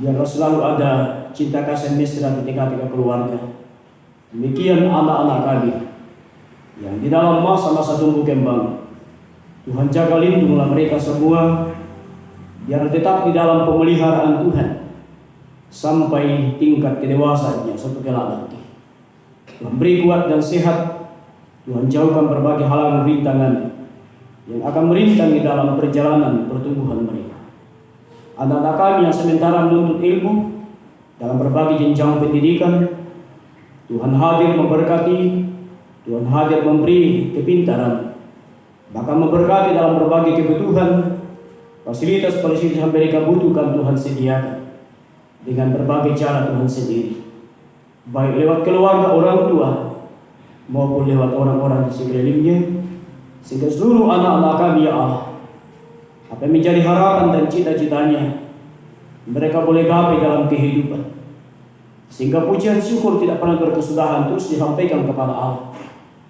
Biarlah selalu ada cinta kasih mesra di tengah-tengah keluarga. Demikian anak-anak kami yang di dalam masa-masa tumbuh kembang, Tuhan jaga lindunglah mereka semua, biar tetap di dalam pemeliharaan Tuhan sampai tingkat kedewasaannya suatu kelak nanti. Tuhan beri kuat dan sehat, Tuhan jauhkan berbagai halangan rintangan yang akan merintangi dalam perjalanan pertumbuhan mereka. Anak-anak kami yang sementara menuntut ilmu dalam berbagai jenjang pendidikan, Tuhan hadir memberkati, Tuhan hadir memberi kepintaran, bahkan memberkati dalam berbagai kebutuhan, fasilitas-fasilitas yang mereka butuhkan Tuhan sediakan dengan berbagai cara Tuhan sendiri, baik lewat keluarga orang tua maupun lewat orang-orang di sekelilingnya, sehingga seluruh anak-anak kami ya Allah, apa yang menjadi harapan dan cita-citanya mereka boleh gapai dalam kehidupan, sehingga pujian syukur tidak pernah berkesudahan terus disampaikan kepada Allah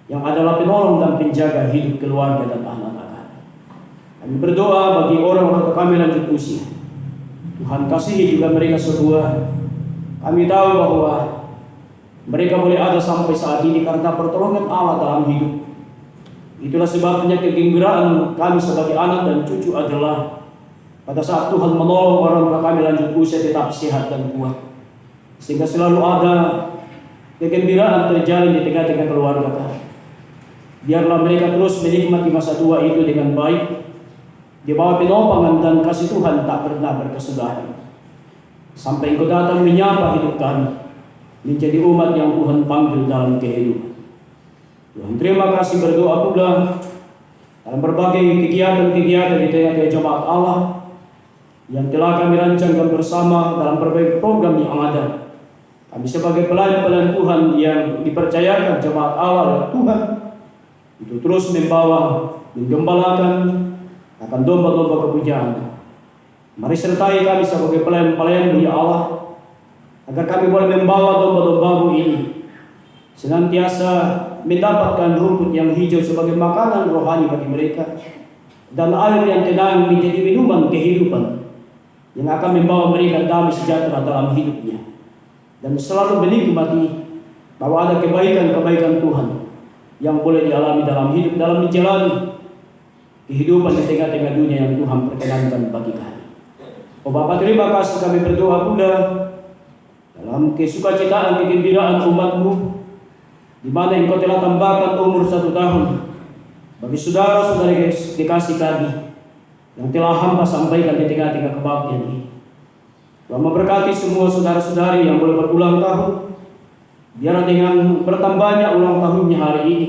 yang adalah penolong dan penjaga hidup keluarga dan anak-anak kami. Kami berdoa bagi orang-orang kami lanjut usia, Tuhan kasihi juga mereka semua. Kami tahu bahwa mereka boleh ada sampai saat ini karena pertolongan Allah dalam hidup. Itulah sebabnya kegembiraan kami sebagai anak dan cucu adalah pada saat Tuhan menolong orang tua kami lanjut usia tetap sehat dan kuat, sehingga selalu ada kegembiraan terjalin di tengah-tengah keluarga kami. Biarlah mereka terus menikmati masa tua itu dengan baik, di bawah penopang dan kasih Tuhan tak pernah berkesudahan, sampai Engkau datang menyapa hidup kami menjadi umat yang Tuhan panggil dalam kehidupan. Tuhan terima kasih, berdoa pula dalam berbagai kegiatan-kegiatan di tengah-tengah jemaat Allah yang telah kami rancangkan bersama dalam berbagai program yang ada. Kami sebagai pelayan-pelayan Tuhan yang dipercayakan jemaat Allah oleh Tuhan itu terus membawa, menggembalakan akan domba-domba kepunyaan. Mari sertai kami sebagai pelayan-pelayan ya Allah, agar kami boleh membawa domba-domba-Mu ini senantiasa mendapatkan rumput yang hijau sebagai makanan rohani bagi mereka, dan air yang tenang menjadi minuman kehidupan yang akan membawa mereka damai sejahtera dalam hidupnya, dan selalu menikmati bahwa ada kebaikan-kebaikan Tuhan yang boleh dialami dalam hidup, dalam menjalani kehidupan di tengah-tengah dunia yang Tuhan perkenankan bagi kami. Oh Bapa, terima kasih, kami berdoa pula dalam kesukacitaan, kegembiraan umat-Mu di mana Engkau telah tambahkan umur 1 tahun bagi saudara-saudara dikasih kami yang telah hamba sampaikan di tengah-tengah kebaktian ini. Tuhan memberkati semua saudara-saudari yang boleh berulang tahun. Biar dengan bertambahnya ulang tahunnya hari ini,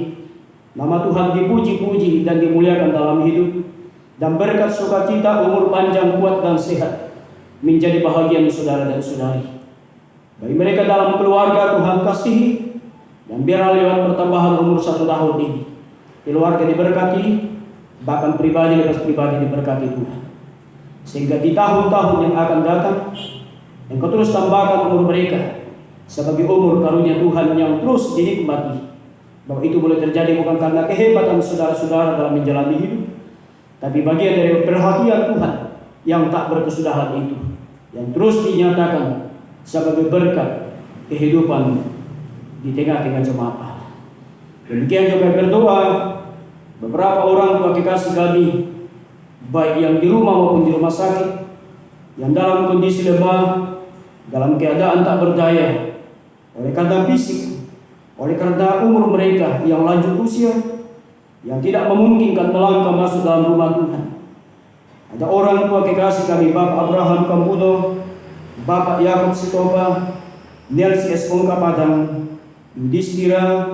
nama Tuhan dipuji-puji dan dimuliakan dalam hidup, dan berkat sukacita, umur panjang, kuat dan sehat menjadi bahagian saudara dan saudari. Bagi mereka dalam keluarga, Tuhan kasihi, dan biarlah lewat pertambahan umur 1 tahun ini, keluarga diberkati, bahkan pribadi lepas pribadi diberkati Tuhan. Sehingga di tahun-tahun yang akan datang, Engkau terus tambahkan umur mereka sebagai umur karunia Tuhan yang terus dinikmati. Bahwa itu boleh terjadi bukan karena kehebatan saudara-saudara dalam menjalani hidup, tapi bagian dari perhatian Tuhan yang tak berkesudahan itu, yang terus dinyatakan sebagai berkat kehidupan di tengah-tengah jemaat Allah. Demikian juga berdoa beberapa orang tua kekasih kami, baik yang di rumah maupun di rumah sakit, yang dalam kondisi lemah, dalam keadaan tak berdaya, oleh karena fisik, oleh karena umur mereka yang lanjut usia, yang tidak memungkinkan melangkah masuk dalam rumah Tuhan. Ada orang tua kekasih kami, Bapak Abraham Kambuno, Bapak Yakub Sitoba, Nelsi Esponka Padang, Yudhistira,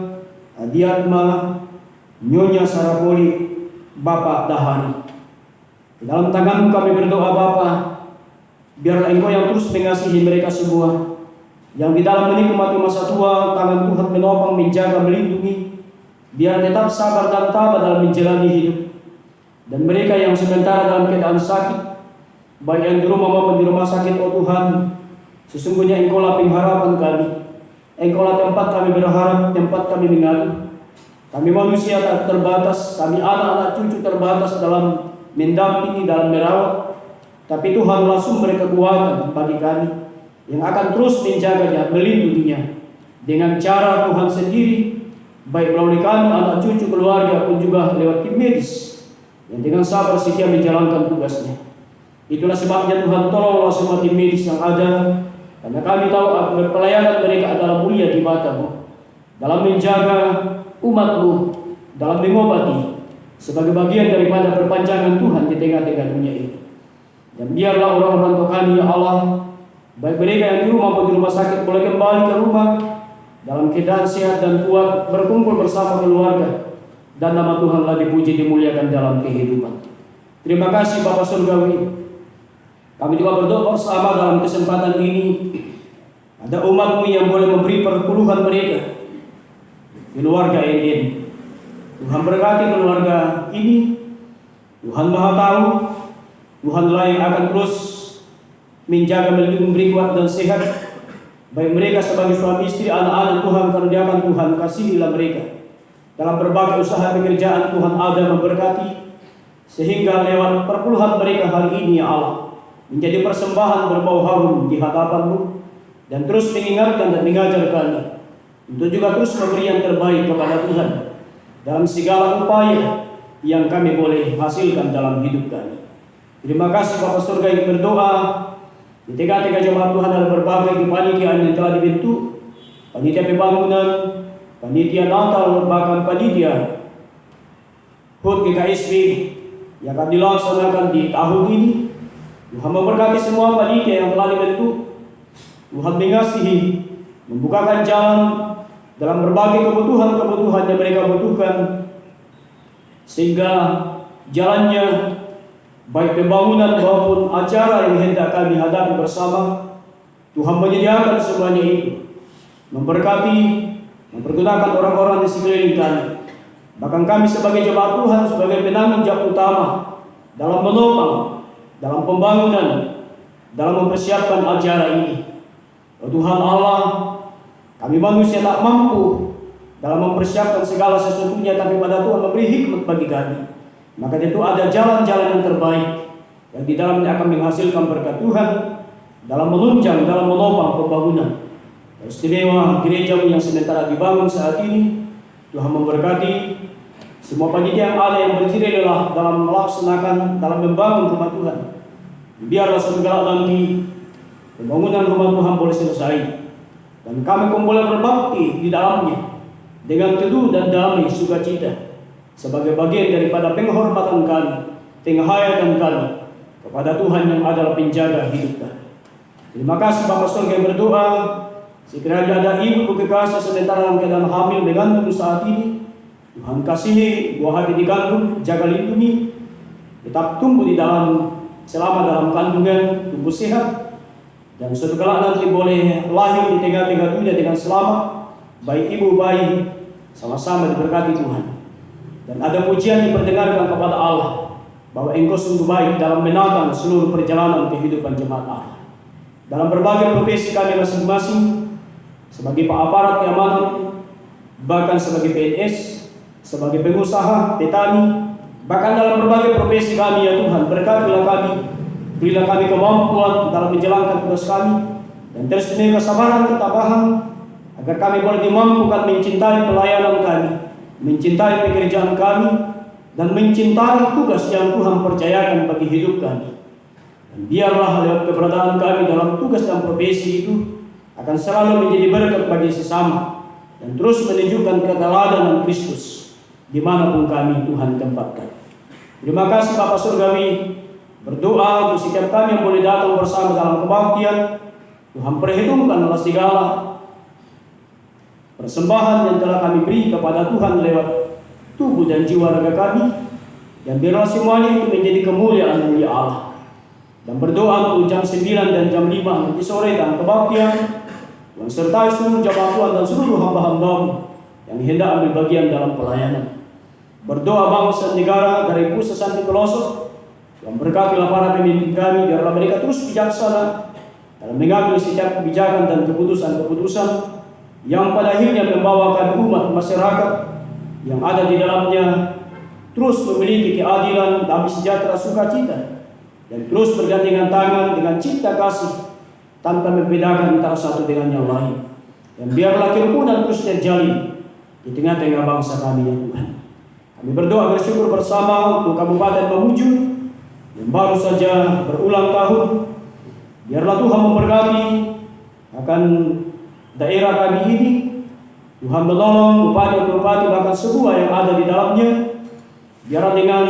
Adiatma, Nyonya Sarapoli, Bapak Dahari. Di dalam tangan kami berdoa Bapa, biarlah Engkau yang terus mengasihi mereka semua, yang di dalam menikmati masa tua, tangan Tuhan menopang, menjaga, melindungi, biar tetap sabar dan tabah dalam menjalani hidup. Dan mereka yang sementara dalam keadaan sakit, baik yang di rumah maupun di rumah sakit, oh Tuhan, sesungguhnya Engkau-lah pengharapan kami, Engkau-lah tempat kami berharap, tempat kami mengadu. Kami manusia tak terbatas, kami anak-anak cucu terbatas dalam mendampingi, dalam merawat, tapi Tuhanlah sumber kekuatan bagi kami yang akan terus menjaganya, melindunginya dengan cara Tuhan sendiri, baik melalui kami, anak cucu, keluarga, pun juga lewat tim medis yang dengan sabar setia menjalankan tugasnya. Itulah sebabnya Tuhan, tolonglah semua tim medis yang ada, karena kami tahu pelayanan mereka adalah mulia di mata-Mu dalam menjaga umat-Mu, dalam mengobati sebagai bagian daripada perpanjangan Tuhan di tengah-tengah dunia ini. Dan biarlah orang-orang tua kami, ya Allah, baik mereka yang di rumah maupun di rumah sakit, boleh kembali ke rumah dalam keadaan sehat dan kuat, berkumpul bersama keluarga, dan nama Tuhanlah dipuji, dimuliakan dalam kehidupan. Terima kasih Bapak Surgawi. Kami juga berdoa bersama dalam kesempatan ini, ada umat-Mu yang boleh memberi perpuluhan mereka, keluarga ini. Tuhan berkati keluarga ini. Tuhan Maha Tahu, Tuhanlah yang akan terus menjaga, melindungi, memberi kuat dan sehat, baik mereka sebagai suami istri, anak-anak. Tuhan karuniakan, Tuhan kasihilah mereka dalam berbagai usaha pekerjaan. Tuhan ada memberkati, sehingga lewat perpuluhan mereka hari ini, ya Allah, menjadi persembahan berbau harum di hadapan-Mu, dan terus mengingatkan dan mengajar kami untuk juga terus memberi yang terbaik kepada Tuhan dalam segala upaya yang kami boleh hasilkan dalam hidup kami. Terima kasih Bapak Surga yang berdoa di tengah-tengah jemaat Tuhan dalam berbagai kepanitiaan yang telah dibentuk, panitia pembangunan, panitia Natal, bahkan panitia HUT GKSB yang akan dilaksanakan di tahun ini. Tuhan memberkati semua panitia yang telah dibentuk. Tuhan mengasihi, membukakan jalan dalam berbagai kebutuhan-kebutuhan yang mereka butuhkan, sehingga jalannya baik pembangunan maupun acara yang hendak kami hadapi bersama, Tuhan menyediakan semuanya itu, memberkati, mempergunakan orang-orang di sekeliling kami. Bahkan kami sebagai jemaat Tuhan, sebagai penanggung jawab utama dalam menopang, dalam pembangunan, dalam mempersiapkan acara ini. Oh Tuhan Allah, kami manusia tak mampu dalam mempersiapkan segala sesuatunya, tapi pada Tuhan memberi hikmat bagi kami. Maka itu ada jalan-jalan yang terbaik yang di dalamnya akan menghasilkan berkat Tuhan dalam menunjang, dalam menopang pembangunan. Istimewa gereja yang sementara dibangun saat ini, Tuhan memberkati semua panitia yang ada yang berdiri lelah dalam melaksanakan, dalam membangun rumah Tuhan. Biarlah segala nanti pembangunan rumah Tuhan boleh selesai, dan kami pun boleh berbakti di dalamnya dengan teduh dan damai sukacita sebagai bagian daripada penghormatan kami, penghayatan kami kepada Tuhan yang adalah penjaga hidup kami. Terima kasih Bapa Surga yang berdoa, sekiranya ada ibu kekasih sementara dalam keadaan hamil mengandung saat ini, Tuhan kasihi buah hati dikandung, jaga lindungi, tetap tumbuh di dalam selama dalam kandungan, tumbuh sehat, dan suatu kala nanti boleh lahir di tengah-tengah dunia dengan selamat, baik ibu bayi sama-sama diberkati Tuhan. Dan ada pujian diperdengarkan kepada Allah bahwa Engkau sungguh baik dalam menatang seluruh perjalanan kehidupan jemaat Allah. Dalam berbagai profesi kami masing-masing, sebagai aparat keamanan, bahkan sebagai PNS, sebagai pengusaha, petani, bahkan dalam berbagai profesi kami ya Tuhan, berkatilah kami, berilah kami kemampuan dalam menjalankan tugas kami, dan terus beri kesabaran, ketabahan, agar kami boleh dimampukan mencintai pelayanan kami, mencintai pekerjaan kami, dan mencintai tugas yang Tuhan percayakan bagi hidup kami. Dan biarlah lewat keberadaan kami dalam tugas dan profesi itu akan selalu menjadi berkat bagi sesama, dan terus menunjukkan keteladanan Kristus dimanapun kami Tuhan tempatkan. Terima kasih Bapa Surgawi, berdoa untuk setiap kami yang boleh datang bersama dalam kebaktian. Tuhan perhitungkanlah segala persembahan yang telah kami beri kepada Tuhan lewat tubuh dan jiwa raga kami, dan biarlah semuanya itu menjadi kemuliaan mulia Allah. Dan berdoa untuk jam 9 dan jam 5 nanti sore dalam kebaktian, Tuhan sertai seluruh jemaat Tuhan dan seluruh hamba-hamba-Mu yang hendak ambil bagian dalam pelayanan. Berdoa bangsa negara dari pusat sampai ke pelosok, Tuhan berkatilah para pemimpin kami, biarlah mereka terus bijaksana dalam mengambil setiap kebijakan dan keputusan-keputusan yang pada akhirnya membawa kami umat masyarakat yang ada di dalamnya terus memiliki keadilan, damai sejahtera, sukacita, dan terus bergandengan tangan dengan cinta kasih tanpa membedakan antara satu dengan yang lain. Dan biarlah kerukunan terus terjalin di tengah-tengah bangsa kami ya Tuhan. Kami berdoa bersyukur bersama untuk Kabupaten Mamuju yang baru saja berulang tahun. Biarlah Tuhan memberkati akan daerah kami ini. Tuhan menolong bupati-bupati bahkan semua yang ada di dalamnya. Biarlah dengan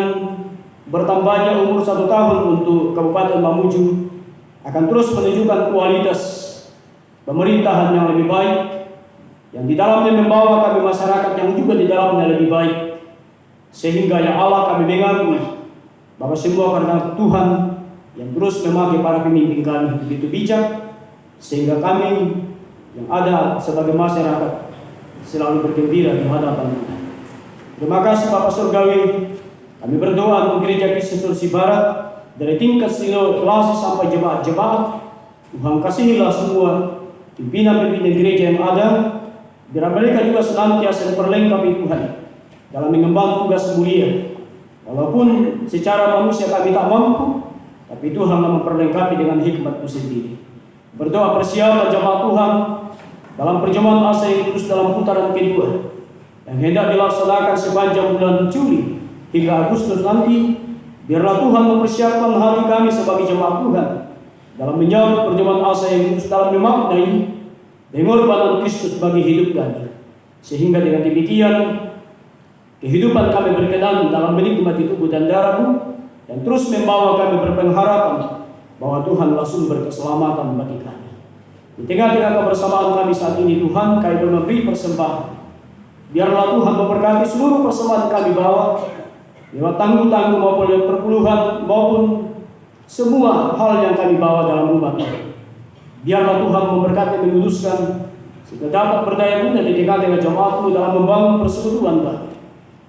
bertambahnya umur 1 tahun untuk Kabupaten Mamuju akan terus menunjukkan kualitas pemerintahan yang lebih baik, yang di dalamnya membawa kami masyarakat yang juga di dalamnya lebih baik, sehingga ya Allah kami mengakui bahwa semua karena Tuhan yang terus memakai para pemimpin kami begitu bijak, sehingga kami yang ada sebagai masyarakat selalu bergembira di hadapan Tuhan. Terima kasih Bapak Surgawi. Kami berdoa untuk Gereja Kristen Sulawesi Barat dari tingkat sinodalasi sampai jemaat-jemaat. Tuhan kasihilah semua pimpinan-pimpinan gereja yang ada, biar mereka juga senantiasa diperlengkapi Tuhan dalam mengemban tugas mulia. Walaupun secara manusia kami tak mampu, tapi Tuhan memperlengkapi dengan hikmat-Mu sendiri. Berdoa persiapan jemaat Tuhan dalam perjamuan Asa yang kudus dalam putaran kedua yang hendak dilaksanakan sepanjang bulan Juli hingga Agustus nanti. Biarlah Tuhan mempersiapkan hati kami sebagai jemaat Tuhan dalam menyambut perjamuan Asa yang kudus, dalam memaknai pengorbanan Kristus bagi hidup kami, sehingga dengan demikian kehidupan kami berkenan dalam menikmati tubuh dan darah-Mu, dan terus membawa kami berpengharapan bahwa Tuhanlah sumber keselamatan bagi kami. Di tengah-tengah kebersamaan kami saat ini Tuhan, kami memberi persembahan. Biarlah Tuhan memberkati seluruh persembahan kami bawa, lewat tangguh-tangguh maupun lewat perpuluhan maupun semua hal yang kami bawa dalam rumah ini. Biarlah Tuhan memberkati, menguduskan, sehingga dapat berdaya guna di tengah-tengah jemaat-Mu dalam membangun persekutuan kami.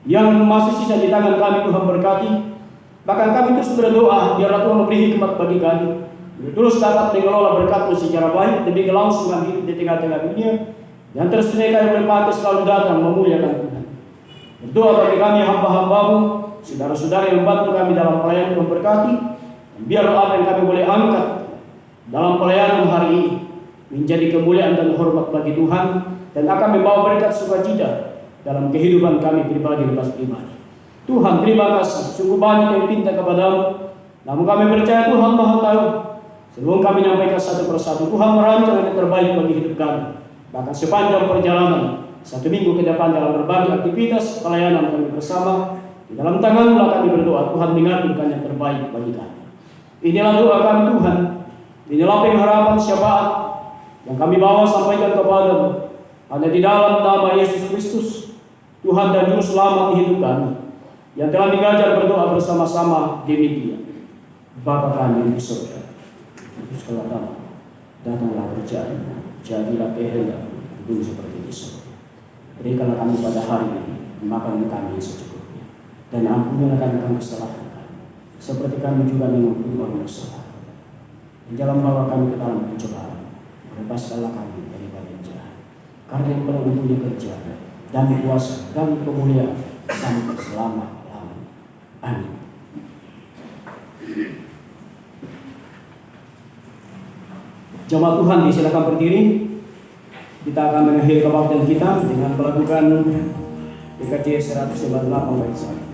Yang masih sisa di tangan kami Tuhan berkati. Bahkan kami terus berdoa, biarlah Tuhan memberi hikmat bagi kami, terus dapat mengelola berkat-Mu secara baik demi kelangsungan hidup di tengah-tengah dunia, dan terus mereka yang berpakai selalu datang memuliakan Tuhan. Berdoa bagi kami hamba-hamba-Mu, saudara-saudara yang membantu kami dalam pelayanan Tuhan berkati, dan biarlah apa yang kami boleh angkat dalam pelayanan hari ini menjadi kemuliaan dan hormat bagi Tuhan, dan akan membawa berkat sukacita dalam kehidupan kami pribadi lepas pribadi. Tuhan, terima kasih, sungguh banyak yang pinta kepada-Mu, namun kami percaya Tuhan Maha tahu. Sebelum kami menyampaikan satu persatu, Tuhan merancang yang terbaik bagi hidup kami. Bahkan sepanjang perjalanan, 1 minggu ke depan dalam berbagai aktivitas pelayanan kami bersama. Di dalam tangan-Mu kami berdoa, Tuhan mengaturkan yang terbaik bagi kami. Inilah doa kami Tuhan, inilah pengharapan syafaat yang kami bawa sampaikan kepada-Mu. Hanya di dalam nama Yesus Kristus, Tuhan dan Juru Selamat hidup kami, yang telah mengajar berdoa bersama-sama demikian. Bapa kami yang di surga, kuduskanlah nama-Mu, datanglah kerajaan-Mu, jadilah kehendak-Mu di bumi seperti di surga. Berikanlah kami pada hari ini makan kami secukupnya, dan ampunilah kami kesalahan kami, seperti kami juga mengampuni orang bersalah. Jangan bawa kami ke dalam pencobaan, lepaskanlah kami daripada yang jahat. Karena yang telah mempunyai kerja dan kuasa dan kemuliaan sampai selama-lamanya. Amin. Jemaat Tuhan, disilakan berdiri. Kita akan mengakhiri kebaktian kita dengan melakukan PKJ 198 bait 1.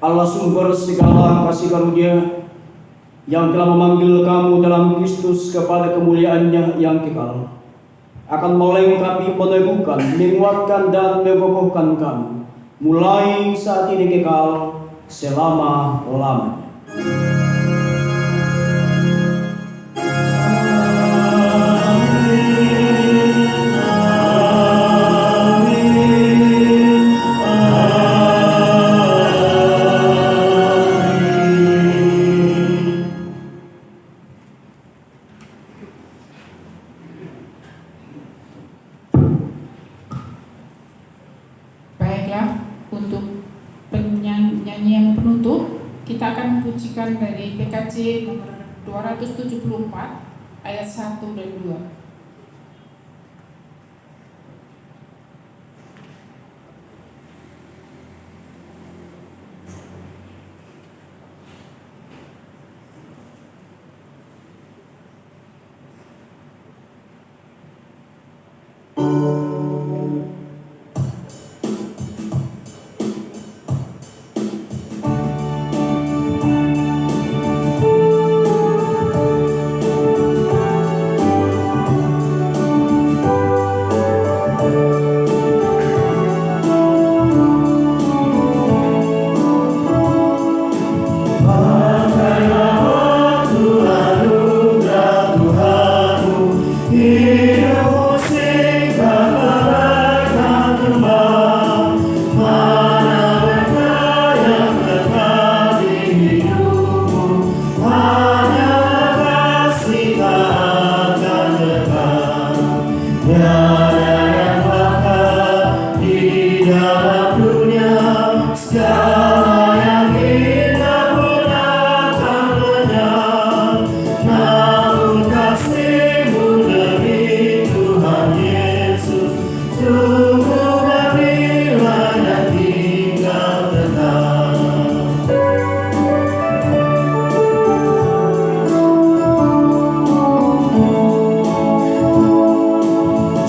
Allah sumber segala kasih karunia yang telah memanggil kamu dalam Kristus kepada kemuliaan-Nya yang kekal, akan melengkapi, meneguhkan, menguatkan dan mengokohkan kamu mulai saat ini kekal selama-lamanya. Dari PKJ nomor 274 ayat 1 dan 2.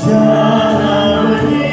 Jangan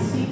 kasih